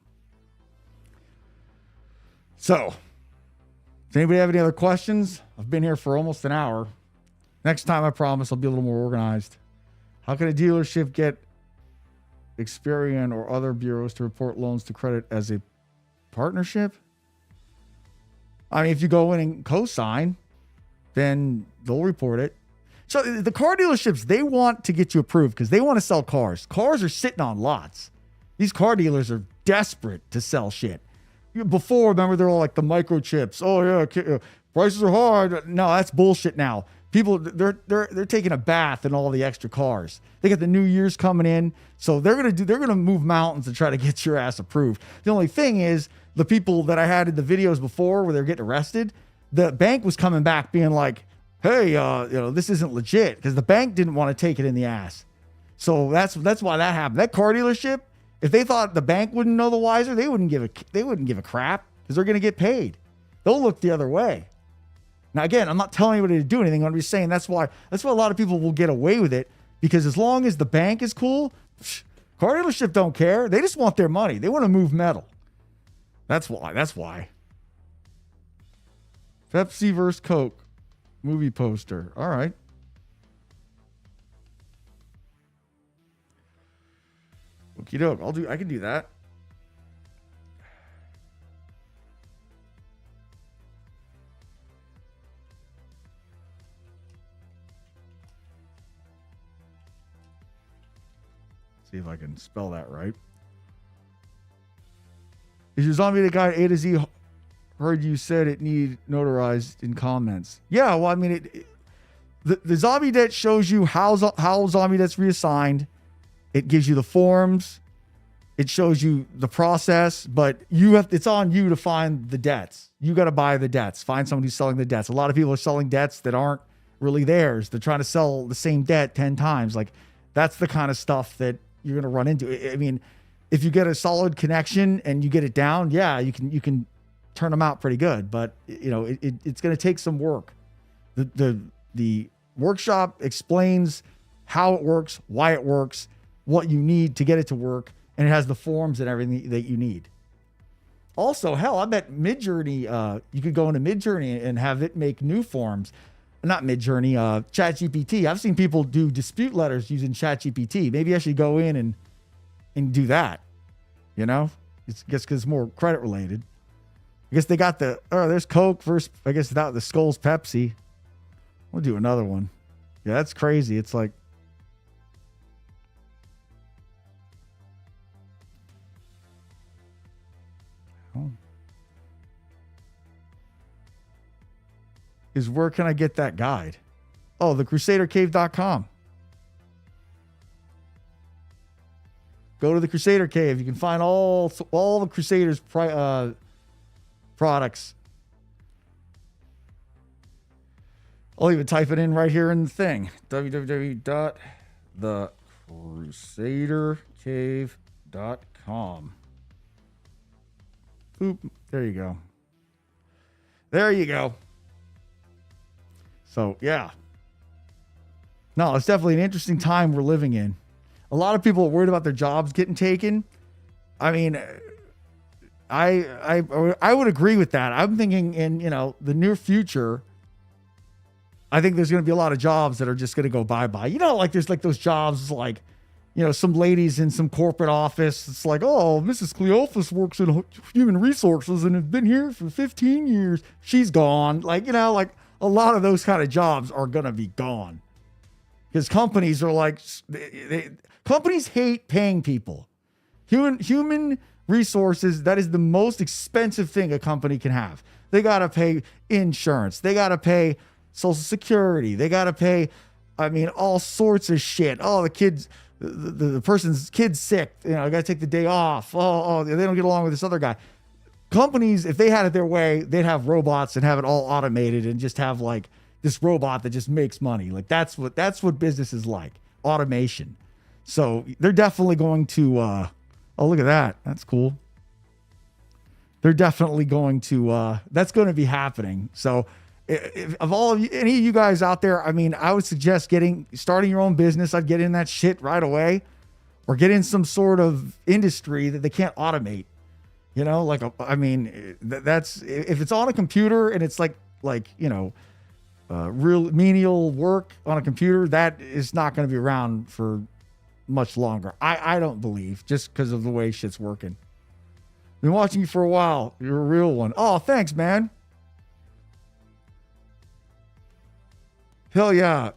So, does anybody have any other questions? I've been here for almost an hour. Next time, I promise I'll be a little more organized. How can a dealership get Experian or other bureaus to report loans to credit as a partnership? I mean, if you go in and co-sign, then they'll report it. So the car dealerships, they want to get you approved because they want to sell cars. Cars are sitting on lots. These car dealers are desperate to sell shit. Before, remember, they're all like the microchips. Oh yeah, prices are hard. No, that's bullshit now. People, they're taking a bath in all the extra cars. They got the New Year's coming in, so they're gonna move mountains to try to get your ass approved. The only thing is, the people that I had in the videos before where they're getting arrested, the bank was coming back being like, hey, this isn't legit, because the bank didn't want to take it in the ass. So that's why that happened. That car dealership, if they thought the bank wouldn't know the wiser, they wouldn't give a crap, because they're going to get paid. They'll look the other way. Now, again, I'm not telling anybody to do anything. I'm just saying that's why a lot of people will get away with it, because as long as the bank is cool, car dealership don't care. They just want their money. They want to move metal. That's why. Pepsi versus Coke movie poster. All right. Okie doke. I can do that. See if I can spell that right. Is your zombie the guy A to Z? Heard you said it need notarized in comments. Yeah, well, I mean, the zombie debt shows you how zombie debt's reassigned. It gives you the forms. It shows you the process, but it's on you to find the debts. You got to buy the debts. Find someone who's selling the debts. A lot of people are selling debts that aren't really theirs. They're trying to sell the same debt 10 times. Like, that's the kind of stuff that you're going to run into. I mean, if you get a solid connection and you get it down, yeah, you can turn them out pretty good, but it's going to take some work. The workshop explains how it works, why it works, what you need to get it to work, and it has the forms and everything that you need. Also, hell, I bet Midjourney, you could go into Midjourney and have it make new forms. Not Midjourney, ChatGPT. I've seen people do dispute letters using ChatGPT. Maybe I should go in and do that. It's just because it's more credit related. I guess they got there's Coke versus, I guess, without the Skulls Pepsi. We'll do another one. Yeah, that's crazy. It's like, where can I get that guide? Oh, the crusadercave.com. Go to the Crusader Cave. You can find all the Crusaders products. I'll even type it in right here in the thing. www.thecrusadercave.com. Boop. There you go. There you go. So, yeah. No, it's definitely an interesting time we're living in. A lot of people are worried about their jobs getting taken. I mean, I would agree with that. I'm thinking in, the near future, I think there's going to be a lot of jobs that are just going to go bye-bye. Like there's like those jobs like, some ladies in some corporate office. It's like, oh, Mrs. Cleophas works in human resources and has been here for 15 years. She's gone. Like, like a lot of those kind of jobs are going to be gone. Because companies are like, companies hate paying people. Human resources, that is the most expensive thing a company can have. They got to pay insurance. They got to pay Social Security. They got to pay, all sorts of shit. Oh, the person's kid's sick. I got to take the day off. Oh, they don't get along with this other guy. Companies, if they had it their way, they'd have robots and have it all automated and just have like this robot that just makes money. Like that's what business is like. Automation. So they're definitely going to, oh, look at that. That's cool. They're definitely going to, that's going to be happening. So if all of you, any of you guys out there, I would suggest starting your own business. I'd get in that shit right away, or get in some sort of industry that they can't automate. That's, if it's on a computer and it's like, real menial work on a computer, that is not going to be around for much longer. I don't believe, just because of the way shit's working. Been watching you for a while. You're a real one. Oh, thanks, man. Hell yeah.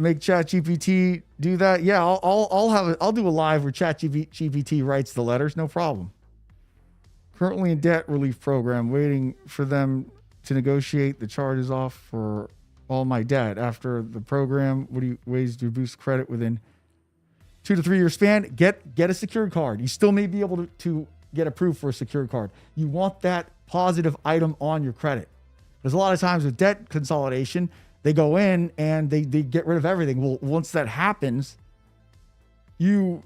make ChatGPT do that? Yeah, I'll do a live where ChatGPT writes the letters, no problem. Currently in debt relief program, waiting for them to negotiate the charges off for all my debt. After the program, what do you ways to boost credit within 2 to 3 year span? Get a secured card. You still may be able to get approved for a secured card. You want that positive item on your credit. There's a lot of times with debt consolidation, they go in and they get rid of everything. Well, once that happens, you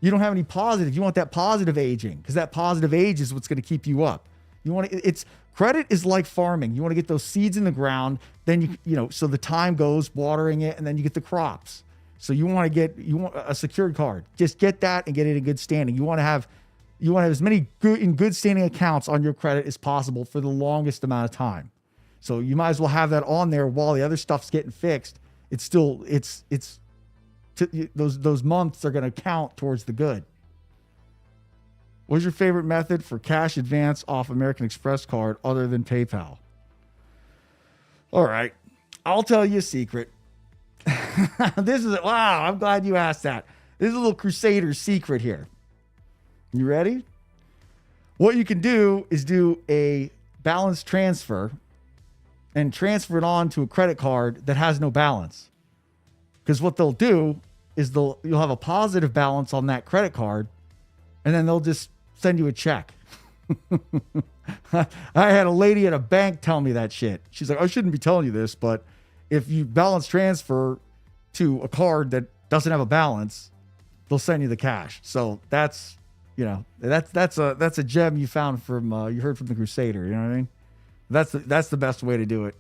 don't have any positive. You want that positive aging, because that positive age is what's going to keep you up. You want to, it's credit is like farming. You want to get those seeds in the ground, then so the time goes watering it, and then you get the crops. So you want a secured card. Just get that and get it in good standing. You want to have as many good standing accounts on your credit as possible for the longest amount of time. So you might as well have that on there while the other stuff's getting fixed. It's still those months are going to count towards the good. What's your favorite method for cash advance off American Express card other than PayPal? All right, I'll tell you a secret. Wow, I'm glad you asked that. This is a little Crusader secret here. You ready? What you can do is do a balance transfer and transfer it on to a credit card that has no balance. Because what they'll do is you'll have a positive balance on that credit card, and then they'll just send you a check. I had a lady at a bank tell me that shit. She's like, I shouldn't be telling you this, but if you balance transfer to a card that doesn't have a balance, they'll send you the cash. So that's a gem you found from you heard from the Crusader. You know what I mean? That's the best way to do it.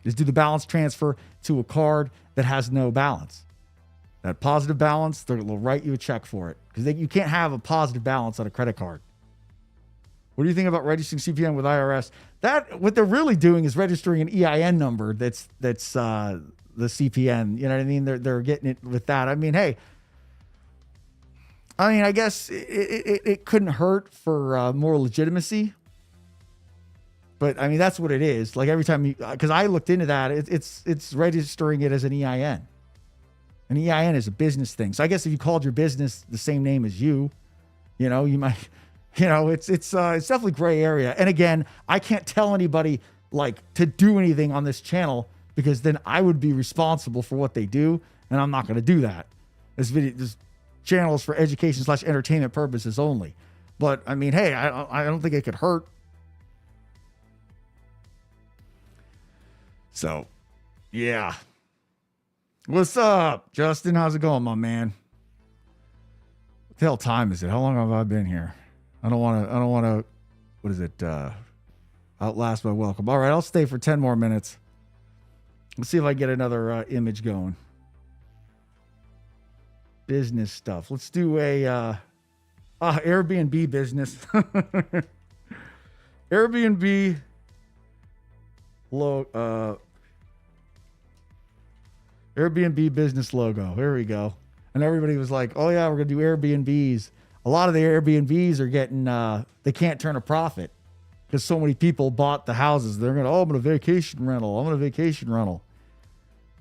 Is do the balance transfer to a card that has no balance. That positive balance, they'll write you a check for it, because you can't have a positive balance on a credit card. What do you think about registering CPN with IRS? What they're really doing is registering an EIN number that's the CPN. You know what I mean? They're getting it with that. I mean, hey, I guess it couldn't hurt for more legitimacy. But I mean, that's what it is. Like every time because I looked into that, it's registering it as an EIN. An EIN is a business thing. So I guess if you called your business the same name as you might, it's definitely gray area. And again, I can't tell anybody to do anything on this channel, because then I would be responsible for what they do, and I'm not going to do that. This channel is for education/entertainment purposes only. But I mean, hey, I don't think it could hurt. So, yeah. What's up, Justin? How's it going, my man? What the hell time is it? How long have I been here? I don't want to, what is it? Outlast my welcome. All right, I'll stay for 10 more minutes. Let's see if I get another image going. Business stuff. Let's do a Airbnb business. Airbnb Airbnb business logo. Here we go. And everybody was like, oh yeah, we're going to do Airbnbs. A lot of the Airbnbs are getting, they can't turn a profit because so many people bought the houses. They're going to, I'm going to vacation rental.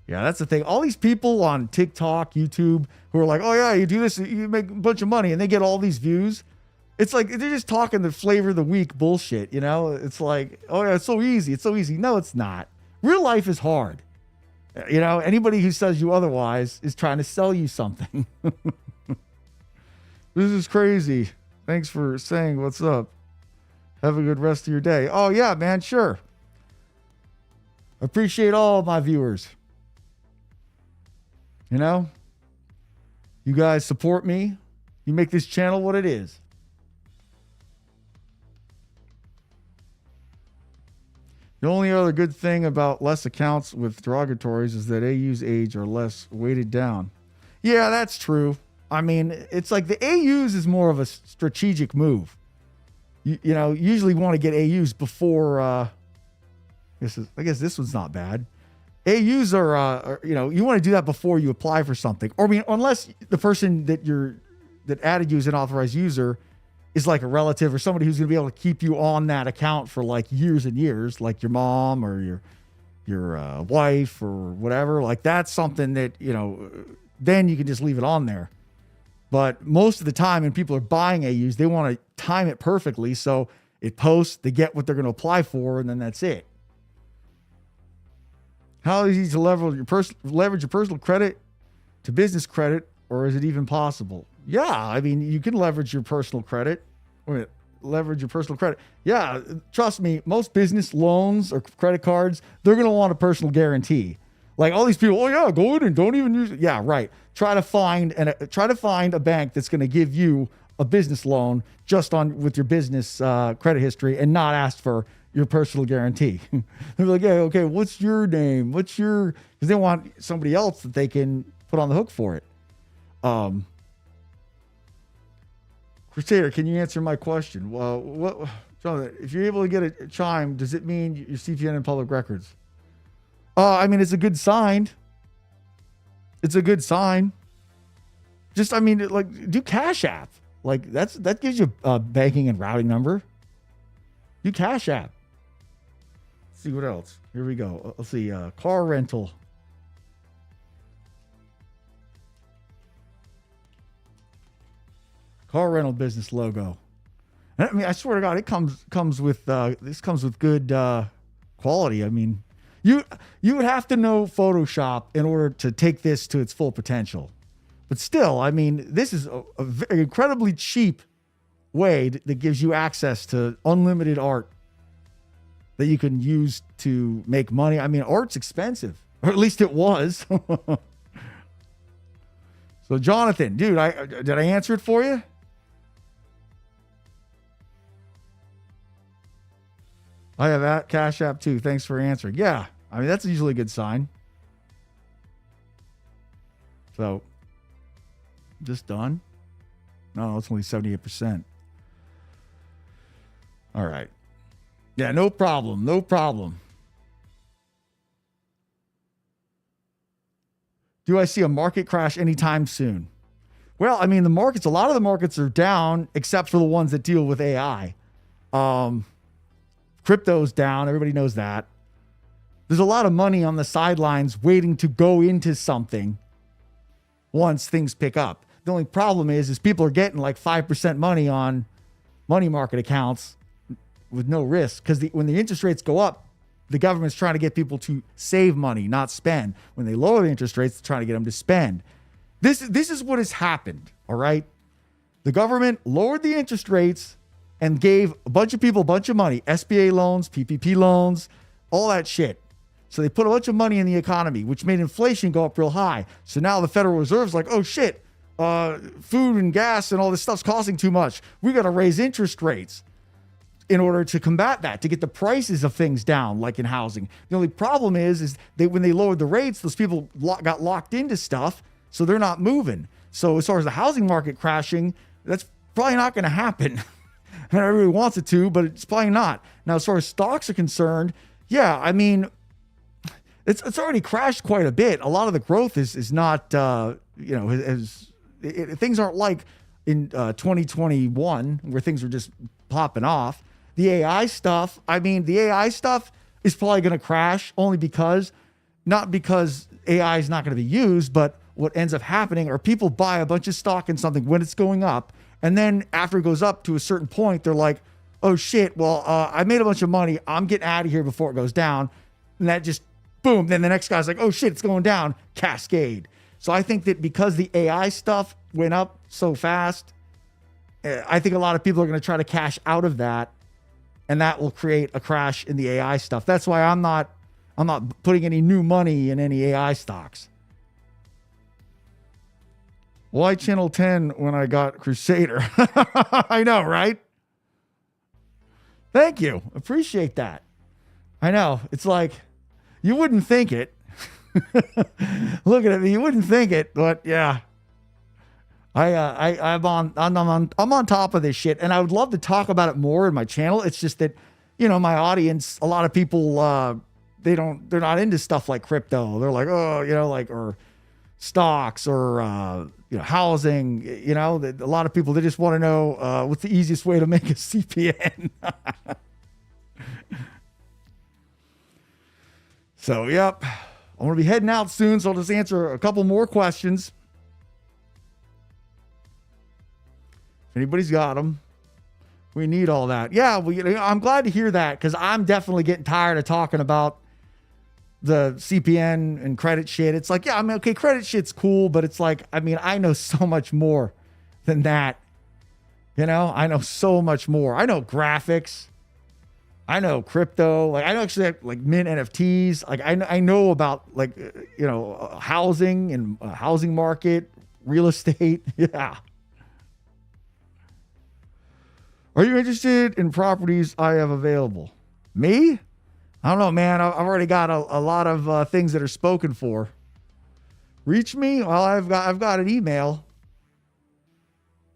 Yeah, that's the thing. All these people on TikTok, YouTube, who are like, oh yeah, you do this, you make a bunch of money, and they get all these views. It's like, they're just talking the flavor of the week bullshit, It's like, oh yeah, it's so easy. No, it's not. Real life is hard. Anybody who says you otherwise is trying to sell you something. This is crazy. Thanks for saying what's up. Have a good rest of your day. Oh yeah, man, sure. Appreciate all of my viewers. You guys support me. You make this channel what it is. The only other good thing about less accounts with derogatories is that AU's age are less weighted down. Yeah, that's true. I mean, it's like the AUs is more of a strategic move. Usually want to get AUs before, I guess this one's not bad. AUs are, you want to do that before you apply for something. Or, I mean, unless the person that added you as an authorized user is like a relative or somebody who's going to be able to keep you on that account for like years and years, like your mom or your wife or whatever, like that's something that, then you can just leave it on there. But most of the time when people are buying AUs, they want to time it perfectly. So it posts, they get what they're going to apply for, and then that's it. How easy to leverage your personal credit to business credit, or is it even possible? Yeah, I mean, you can leverage your personal credit. Yeah, trust me, most business loans or credit cards, they're going to want a personal guarantee. Like all these people, oh yeah, go in and don't even use it. Yeah, right. Try to find a bank that's going to give you a business loan just with your business credit history and not ask for your personal guarantee. They're like, yeah, okay, what's your name? Because they want somebody else that they can put on the hook for it. Crusader, can you answer my question? Well, Jonathan, if you're able to get a chime, does it mean you're CPN in public records? I mean, it's a good sign. It's a good sign. Just, I mean, like, do Cash App. Like, that gives you a banking and routing number. Do Cash App. Let's see what else. Here we go. Let's see. Car rental. Car rental business logo. And I mean, I swear to God, it comes with good quality. I mean, you would have to know Photoshop in order to take this to its full potential. But still, I mean, this is a very incredibly cheap way that gives you access to unlimited art that you can use to make money. I mean, art's expensive, or at least it was. So, Jonathan, dude, did I answer it for you? I have that Cash App too. Thanks for answering. Yeah, I mean, that's usually a good sign. So, just done? No, it's only 78%. All right. Yeah, no problem. No problem. Do I see a market crash anytime soon? Well, I mean, a lot of the markets are down except for the ones that deal with AI. Crypto's down. Everybody knows that. There's a lot of money on the sidelines waiting to go into something once things pick up. The only problem is people are getting like 5% money on money market accounts with no risk, because when the interest rates go up, the government's trying to get people to save money, not spend. When they lower the interest rates, they're trying to get them to spend. This is what has happened, all right? The government lowered the interest rates and gave a bunch of people a bunch of money, SBA loans, PPP loans, all that shit. So they put a bunch of money in the economy, which made inflation go up real high. So now the Federal Reserve's like, oh shit, food and gas and all this stuff's costing too much. We got to raise interest rates in order to combat that, to get the prices of things down, like in housing. The only problem is when they lowered the rates, those people got locked into stuff, so they're not moving. So as far as the housing market crashing, that's probably not going to happen. And everybody wants it to, but it's probably not. Now, as far as stocks are concerned, yeah, I mean, it's already crashed quite a bit. A lot of the growth is not, things aren't like in 2021 where things were just popping off. The AI stuff is probably going to crash not because AI is not going to be used, but what ends up happening are people buy a bunch of stock in something when it's going up. And then after it goes up to a certain point, they're like, oh shit, well, I made a bunch of money. I'm getting out of here before it goes down. And that just, boom. Then the next guy's like, oh shit, it's going down. Cascade. So I think that because the AI stuff went up so fast, I think a lot of people are going to try to cash out of that. And that will create a crash in the AI stuff. That's why I'm not putting any new money in any AI stocks. Why channel 10 when I got Crusader? I know, right? Thank you. Appreciate that. I know. It's like, you wouldn't think it. Looking at me, you wouldn't think it, but yeah. I'm on top of this shit, and I would love to talk about it more in my channel. It's just that, my audience, a lot of people, they're not into stuff like crypto. They're like, or stocks or, housing, a lot of people, they just want to know what's the easiest way to make a CPN. So, yep. I'm going to be heading out soon, so I'll just answer a couple more questions. If anybody's got them. We need all that. Yeah, I'm glad to hear that, because I'm definitely getting tired of talking about the CPN and credit shit. It's like, yeah, I mean, okay, credit shit's cool, but it's like, I mean, I know so much more than that. You know, I know so much more. I know graphics. I know crypto. Like, I know actually like mint NFTs. Like, I know about like, housing and housing market, real estate. Yeah. Are you interested in properties I have available? Me? I don't know, man. I've already got a lot of things that are spoken for. Reach me? Well, I've got an email.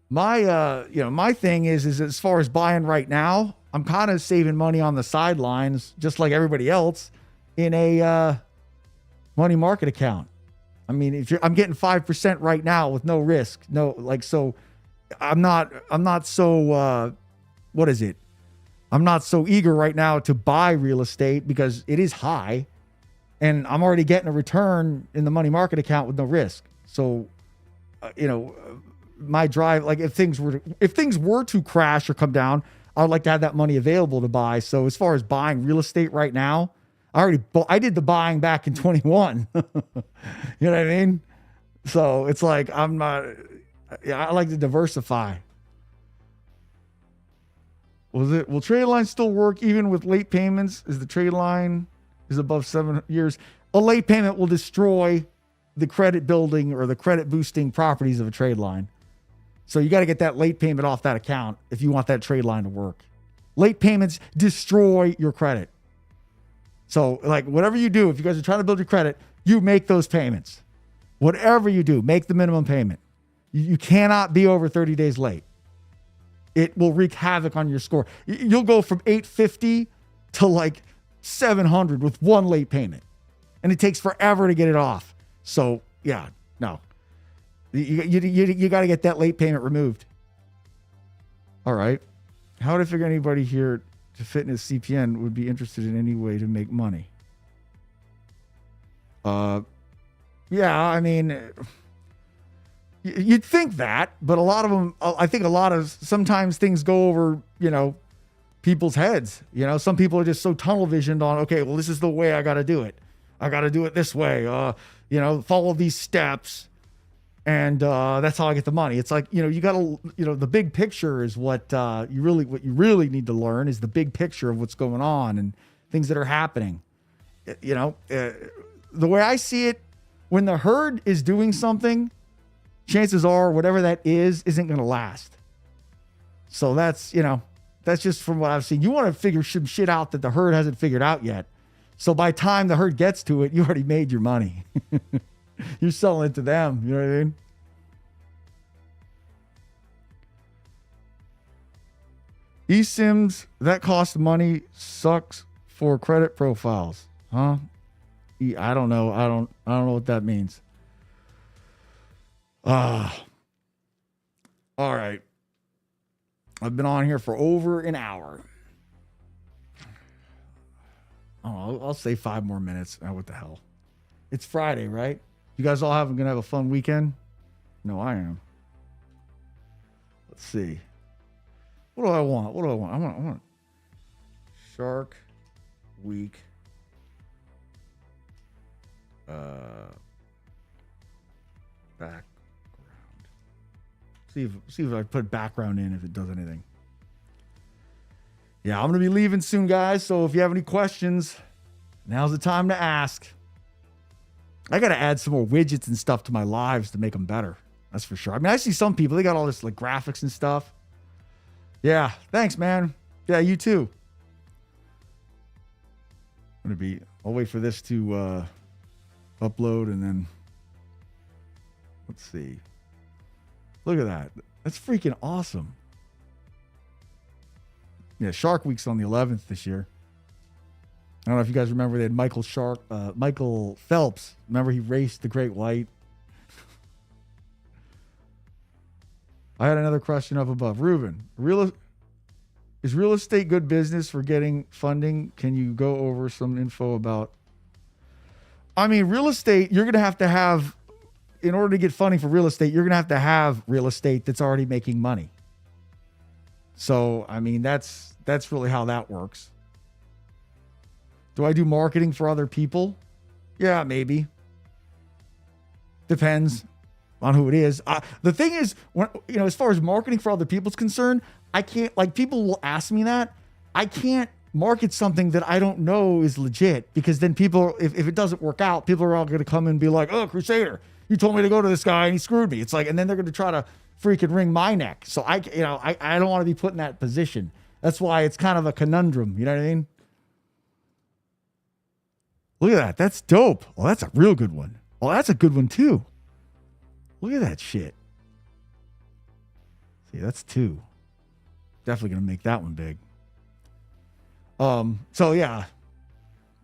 My my thing is as far as buying right now, I'm kind of saving money on the sidelines, just like everybody else, in a money market account. I mean, I'm getting 5% right now with no risk, so I'm not so what is it? I'm not so eager right now to buy real estate because it is high, and I'm already getting a return in the money market account with no risk. So, my drive, like if things were to crash or come down, I would like to have that money available to buy. So as far as buying real estate right now, I did the buying back in 21. You know what I mean? So it's like, I like to diversify. Will trade line still work even with late payments? Is the trade line is above 7 years? A late payment will destroy the credit building or the credit boosting properties of a trade line. So you got to get that late payment off that account if you want that trade line to work. Late payments destroy your credit. So like whatever you do, if you guys are trying to build your credit, you make those payments. Whatever you do, make the minimum payment. You cannot be over 30 days late. It will wreak havoc on your score. You'll go from 850 to like 700 with one late payment. And it takes forever to get it off. So yeah, no. You got to get that late payment removed. All right. How would I figure anybody here to fitness CPN would be interested in any way to make money? Yeah, I mean, you'd think that, but a lot of them, I think sometimes things go over, people's heads. Some people are just so tunnel visioned on, okay, well, this is the way I got to do it. I got to do it this way. Follow these steps. And that's how I get the money. It's like, you got to, the big picture is what you really need to learn is the big picture of what's going on and things that are happening. The way I see it, when the herd is doing something, chances are whatever that isn't going to last. So that's just from what I've seen. You want to figure some shit out that the herd hasn't figured out yet. So by the time the herd gets to it, you already made your money. You're selling it to them. You know what I mean? eSIMs, that costs money, sucks for credit profiles. Huh? I don't know. I don't know what that means. All right. I've been on here for over an hour. Oh, I'll say 5 more minutes. Oh, what the hell? It's Friday, right? You guys all gonna have a fun weekend? No, I am. Let's see. What do I want? I want Shark Week. Background. See if I put background in, if it does anything. Yeah, I'm gonna be leaving soon, guys. So if you have any questions, now's the time to ask. I got to add some more widgets and stuff to my lives to make them better. That's for sure. I mean, I see some people, they got all this like graphics and stuff. Yeah. Thanks, man. Yeah, you too. I'll wait for this to upload and then let's see. Look at that. That's freaking awesome. Yeah. Shark Week's on the 11th this year. I don't know if you guys remember, they had Michael Phelps. Remember, he raced the Great White. I had another question up above. Ruben, is real estate good business for getting funding? Can you go over some info about I mean, real estate, you're going to have, in order to get funding for real estate, you're going to have real estate that's already making money. So, I mean, that's really how that works. Do I do marketing for other people? Yeah, maybe. Depends on who it is. The thing is, when, as far as marketing for other people's concerned, I can't, like, people will ask me that. I can't market something that I don't know is legit, because then people, if it doesn't work out, people are all going to come and be like, oh, Crusader, you told me to go to this guy and he screwed me. It's like, and then they're going to try to freaking wring my neck. So I don't want to be put in that position. That's why it's kind of a conundrum. You know what I mean? Look at that. That's dope. Well, that's a real good one. Well, that's a good one too. Look at that shit. See, that's 2. Definitely going to make that one big. So yeah,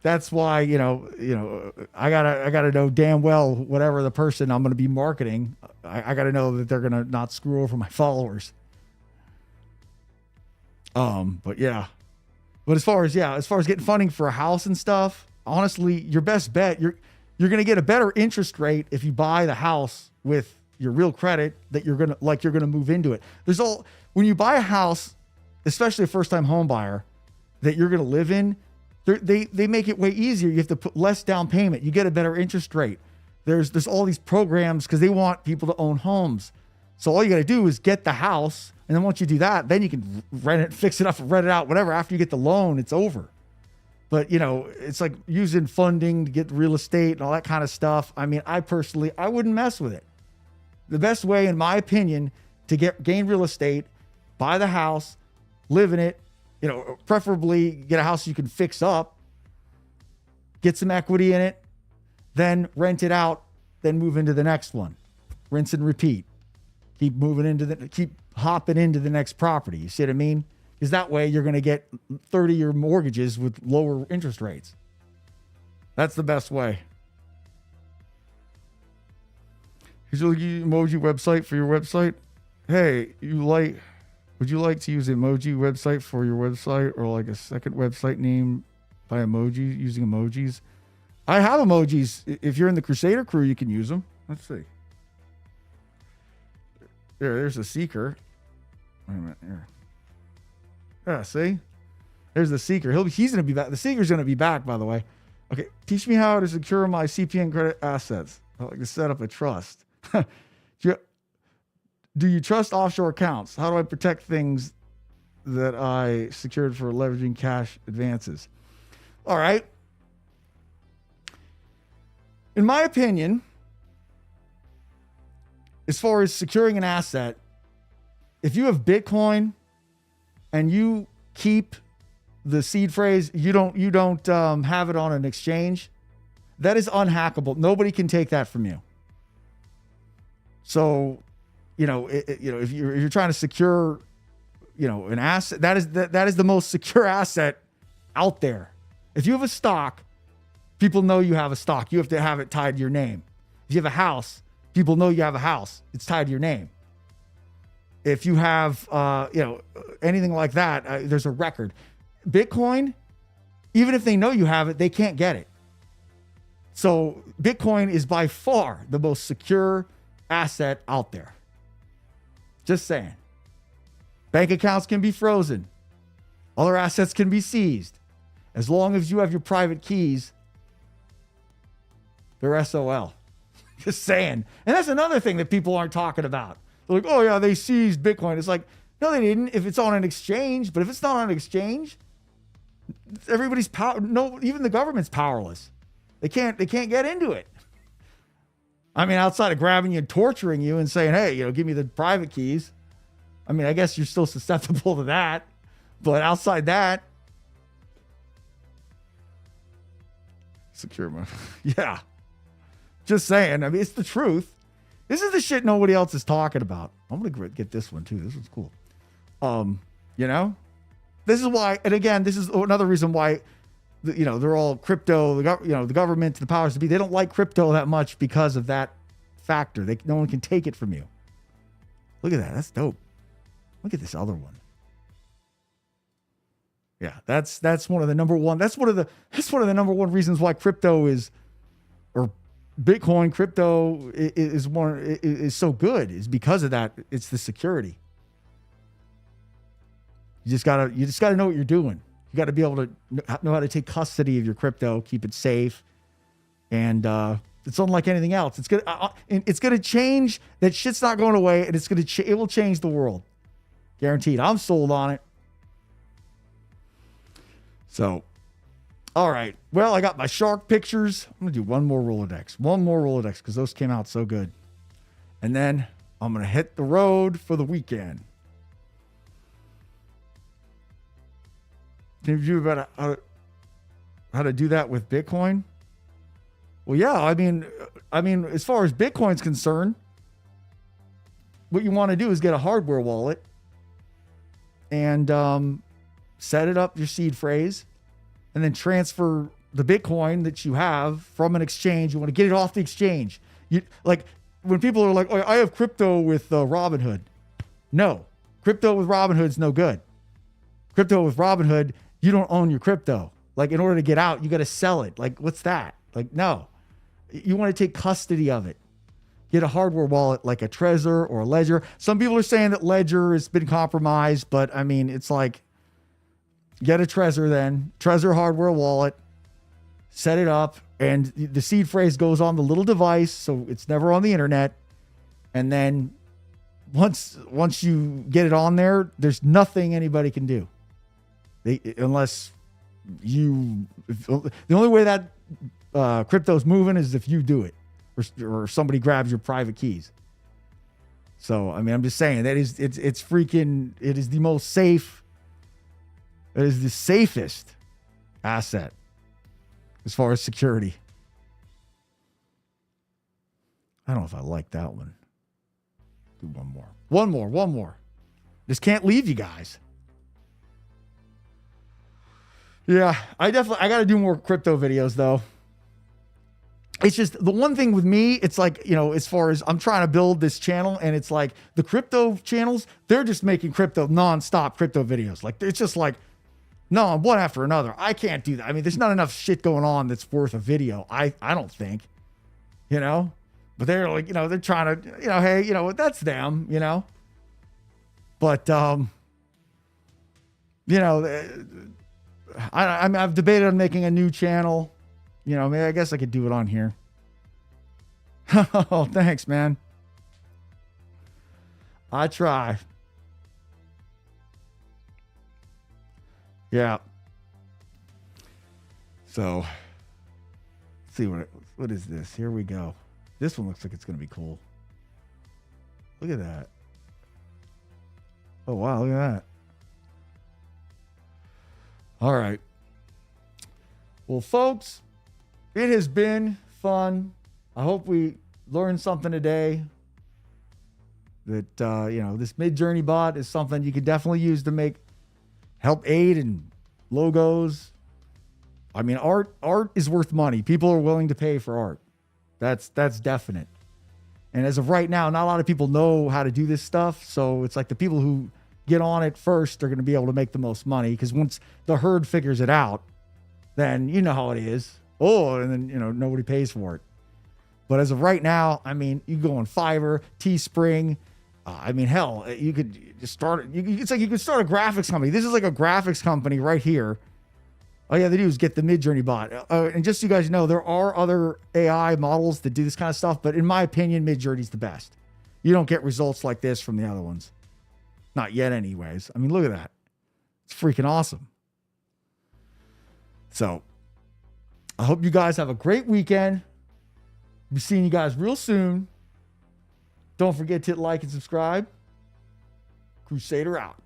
that's why, I gotta know damn well, whatever the person I'm going to be marketing, I gotta know that they're going to not screw over my followers. But yeah, but as far as getting funding for a house and stuff, honestly, your best bet, you're going to get a better interest rate if you buy the house with your real credit that you're going to move into it. When you buy a house, especially a first-time home buyer that you're going to live in, they make it way easier. You have to put less down payment. You get a better interest rate. There's all these programs because they want people to own homes. So all you got to do is get the house. And then once you do that, then you can rent it, fix it up, rent it out, whatever. After you get the loan, it's over. But, it's like using funding to get real estate and all that kind of stuff. I mean, I wouldn't mess with it. The best way, in my opinion, to gain real estate, buy the house, live in it, preferably get a house you can fix up, get some equity in it, then rent it out, then move into the next one. Rinse and repeat. Keep hopping into the next property. You see what I mean? Because that way you're going to get 30-year mortgages with lower interest rates. That's the best way. Here's your emoji website for your website. Hey, would you like to use the emoji website for your website, or like a second website name by emoji, using emojis? I have emojis. If you're in the Crusader crew, you can use them. Let's see. There's a seeker. Wait a minute here. Yeah, see? There's the seeker. He's going to be back. The seeker's going to be back, by the way. Okay, teach me how to secure my CPN credit assets. I like to set up a trust. Do you trust offshore accounts? How do I protect things that I secured for leveraging cash advances? All right. In my opinion, as far as securing an asset, if you have Bitcoin and you keep the seed phrase, you don't have it on an exchange, that is unhackable. Nobody can take that from you. So, if you're trying to secure, an asset, that is the most secure asset out there. If you have a stock, people know you have a stock. You have to have it tied to your name. If you have a house, people know you have a house. It's tied to your name. If you have, anything like that, there's a record. Bitcoin, even if they know you have it, they can't get it. So Bitcoin is by far the most secure asset out there. Just saying. Bank accounts can be frozen. Other assets can be seized. As long as you have your private keys, they're SOL. Just saying. And that's another thing that people aren't talking about. They're like, oh yeah, they seized Bitcoin. It's like, no, they didn't. If it's on an exchange, but if it's not on an exchange, everybody's even the government's powerless. They can't get into it. I mean, outside of grabbing you and torturing you and saying, hey, give me the private keys. I mean, I guess you're still susceptible to that. But outside that, secure my, yeah. Just saying. I mean, it's the truth. This is the shit nobody else is talking about. I'm going to get this one too. This one's cool. This is why, and again, this is another reason why, they're all crypto, the government, the powers to be, they don't like crypto that much because of that factor. No one can take it from you. Look at that. That's dope. Look at this other one. Yeah, that's one of the number one. That's one of the number one reasons why crypto is Bitcoin crypto is so good is because of that. It's the security. You just gotta know what you're doing. You got to be able to know how to take custody of your crypto, keep it safe, and it's unlike anything else. It's gonna change. That shit's not going away, and it will change the world, guaranteed. I'm sold on it. So, all right. Well, I got my shark pictures. I'm gonna do one more Rolodex because those came out so good, and then I'm gonna hit the road for the weekend. Can you about how to do that with Bitcoin? Well, yeah. I mean, as far as Bitcoin's concerned, what you want to do is get a hardware wallet and set it up your seed phrase, and then transfer the Bitcoin that you have from an exchange. You want to get it off the exchange. Like when people are like, "Oh, I have crypto with Robinhood." No, crypto with Robinhood is no good. Crypto with Robinhood, you don't own your crypto. Like in order to get out, you got to sell it. Like what's that? Like no, you want to take custody of it. Get a hardware wallet like a Trezor or a Ledger. Some people are saying that Ledger has been compromised, but I mean, it's like, get a Trezor then. Trezor hardware wallet. Set it up, and the seed phrase goes on the little device, so it's never on the internet. And then once you get it on there, there's nothing anybody can do. The only way that crypto's moving is if you do it, or somebody grabs your private keys. So I mean, I'm just saying that it is the most safe. It is the safest asset as far as security. I don't know if I like that one. Do one more. Just can't leave you guys. Yeah, I got to do more crypto videos though. It's just the one thing with me, it's like, as far as I'm trying to build this channel, and it's like the crypto channels, they're just making nonstop crypto videos. Like it's just like, no, one after another. I can't do that. I mean, there's not enough shit going on that's worth a video. I don't think, but they're like, they're trying to, hey, that's them, but, I've debated on making a new channel. Maybe I guess I could do it on here. Oh, thanks, man. I try. Yeah. So, let's see what is this? Here we go. This one looks like it's going to be cool. Look at that. Oh, wow. Look at that. All right. Well, folks, it has been fun. I hope we learned something today. That, this Midjourney bot is something you could definitely use to help aid in logos. I mean, art is worth money. People are willing to pay for art. That's definite. And as of right now, not a lot of people know how to do this stuff. So it's like the people who get on it first are going to be able to make the most money, because once the herd figures it out, then you know how it is. Oh, and then, nobody pays for it. But as of right now, I mean, you go on Fiverr, Teespring. I mean, hell, you could just start. It's like you could start a graphics company. This is like a graphics company right here. All you have to do is get the Midjourney bot. And just so you guys know, there are other AI models that do this kind of stuff. But in my opinion, Midjourney's the best. You don't get results like this from the other ones. Not yet anyways. I mean, look at that. It's freaking awesome. So I hope you guys have a great weekend. Be seeing you guys real soon. Don't forget to hit like and subscribe. Crusader out.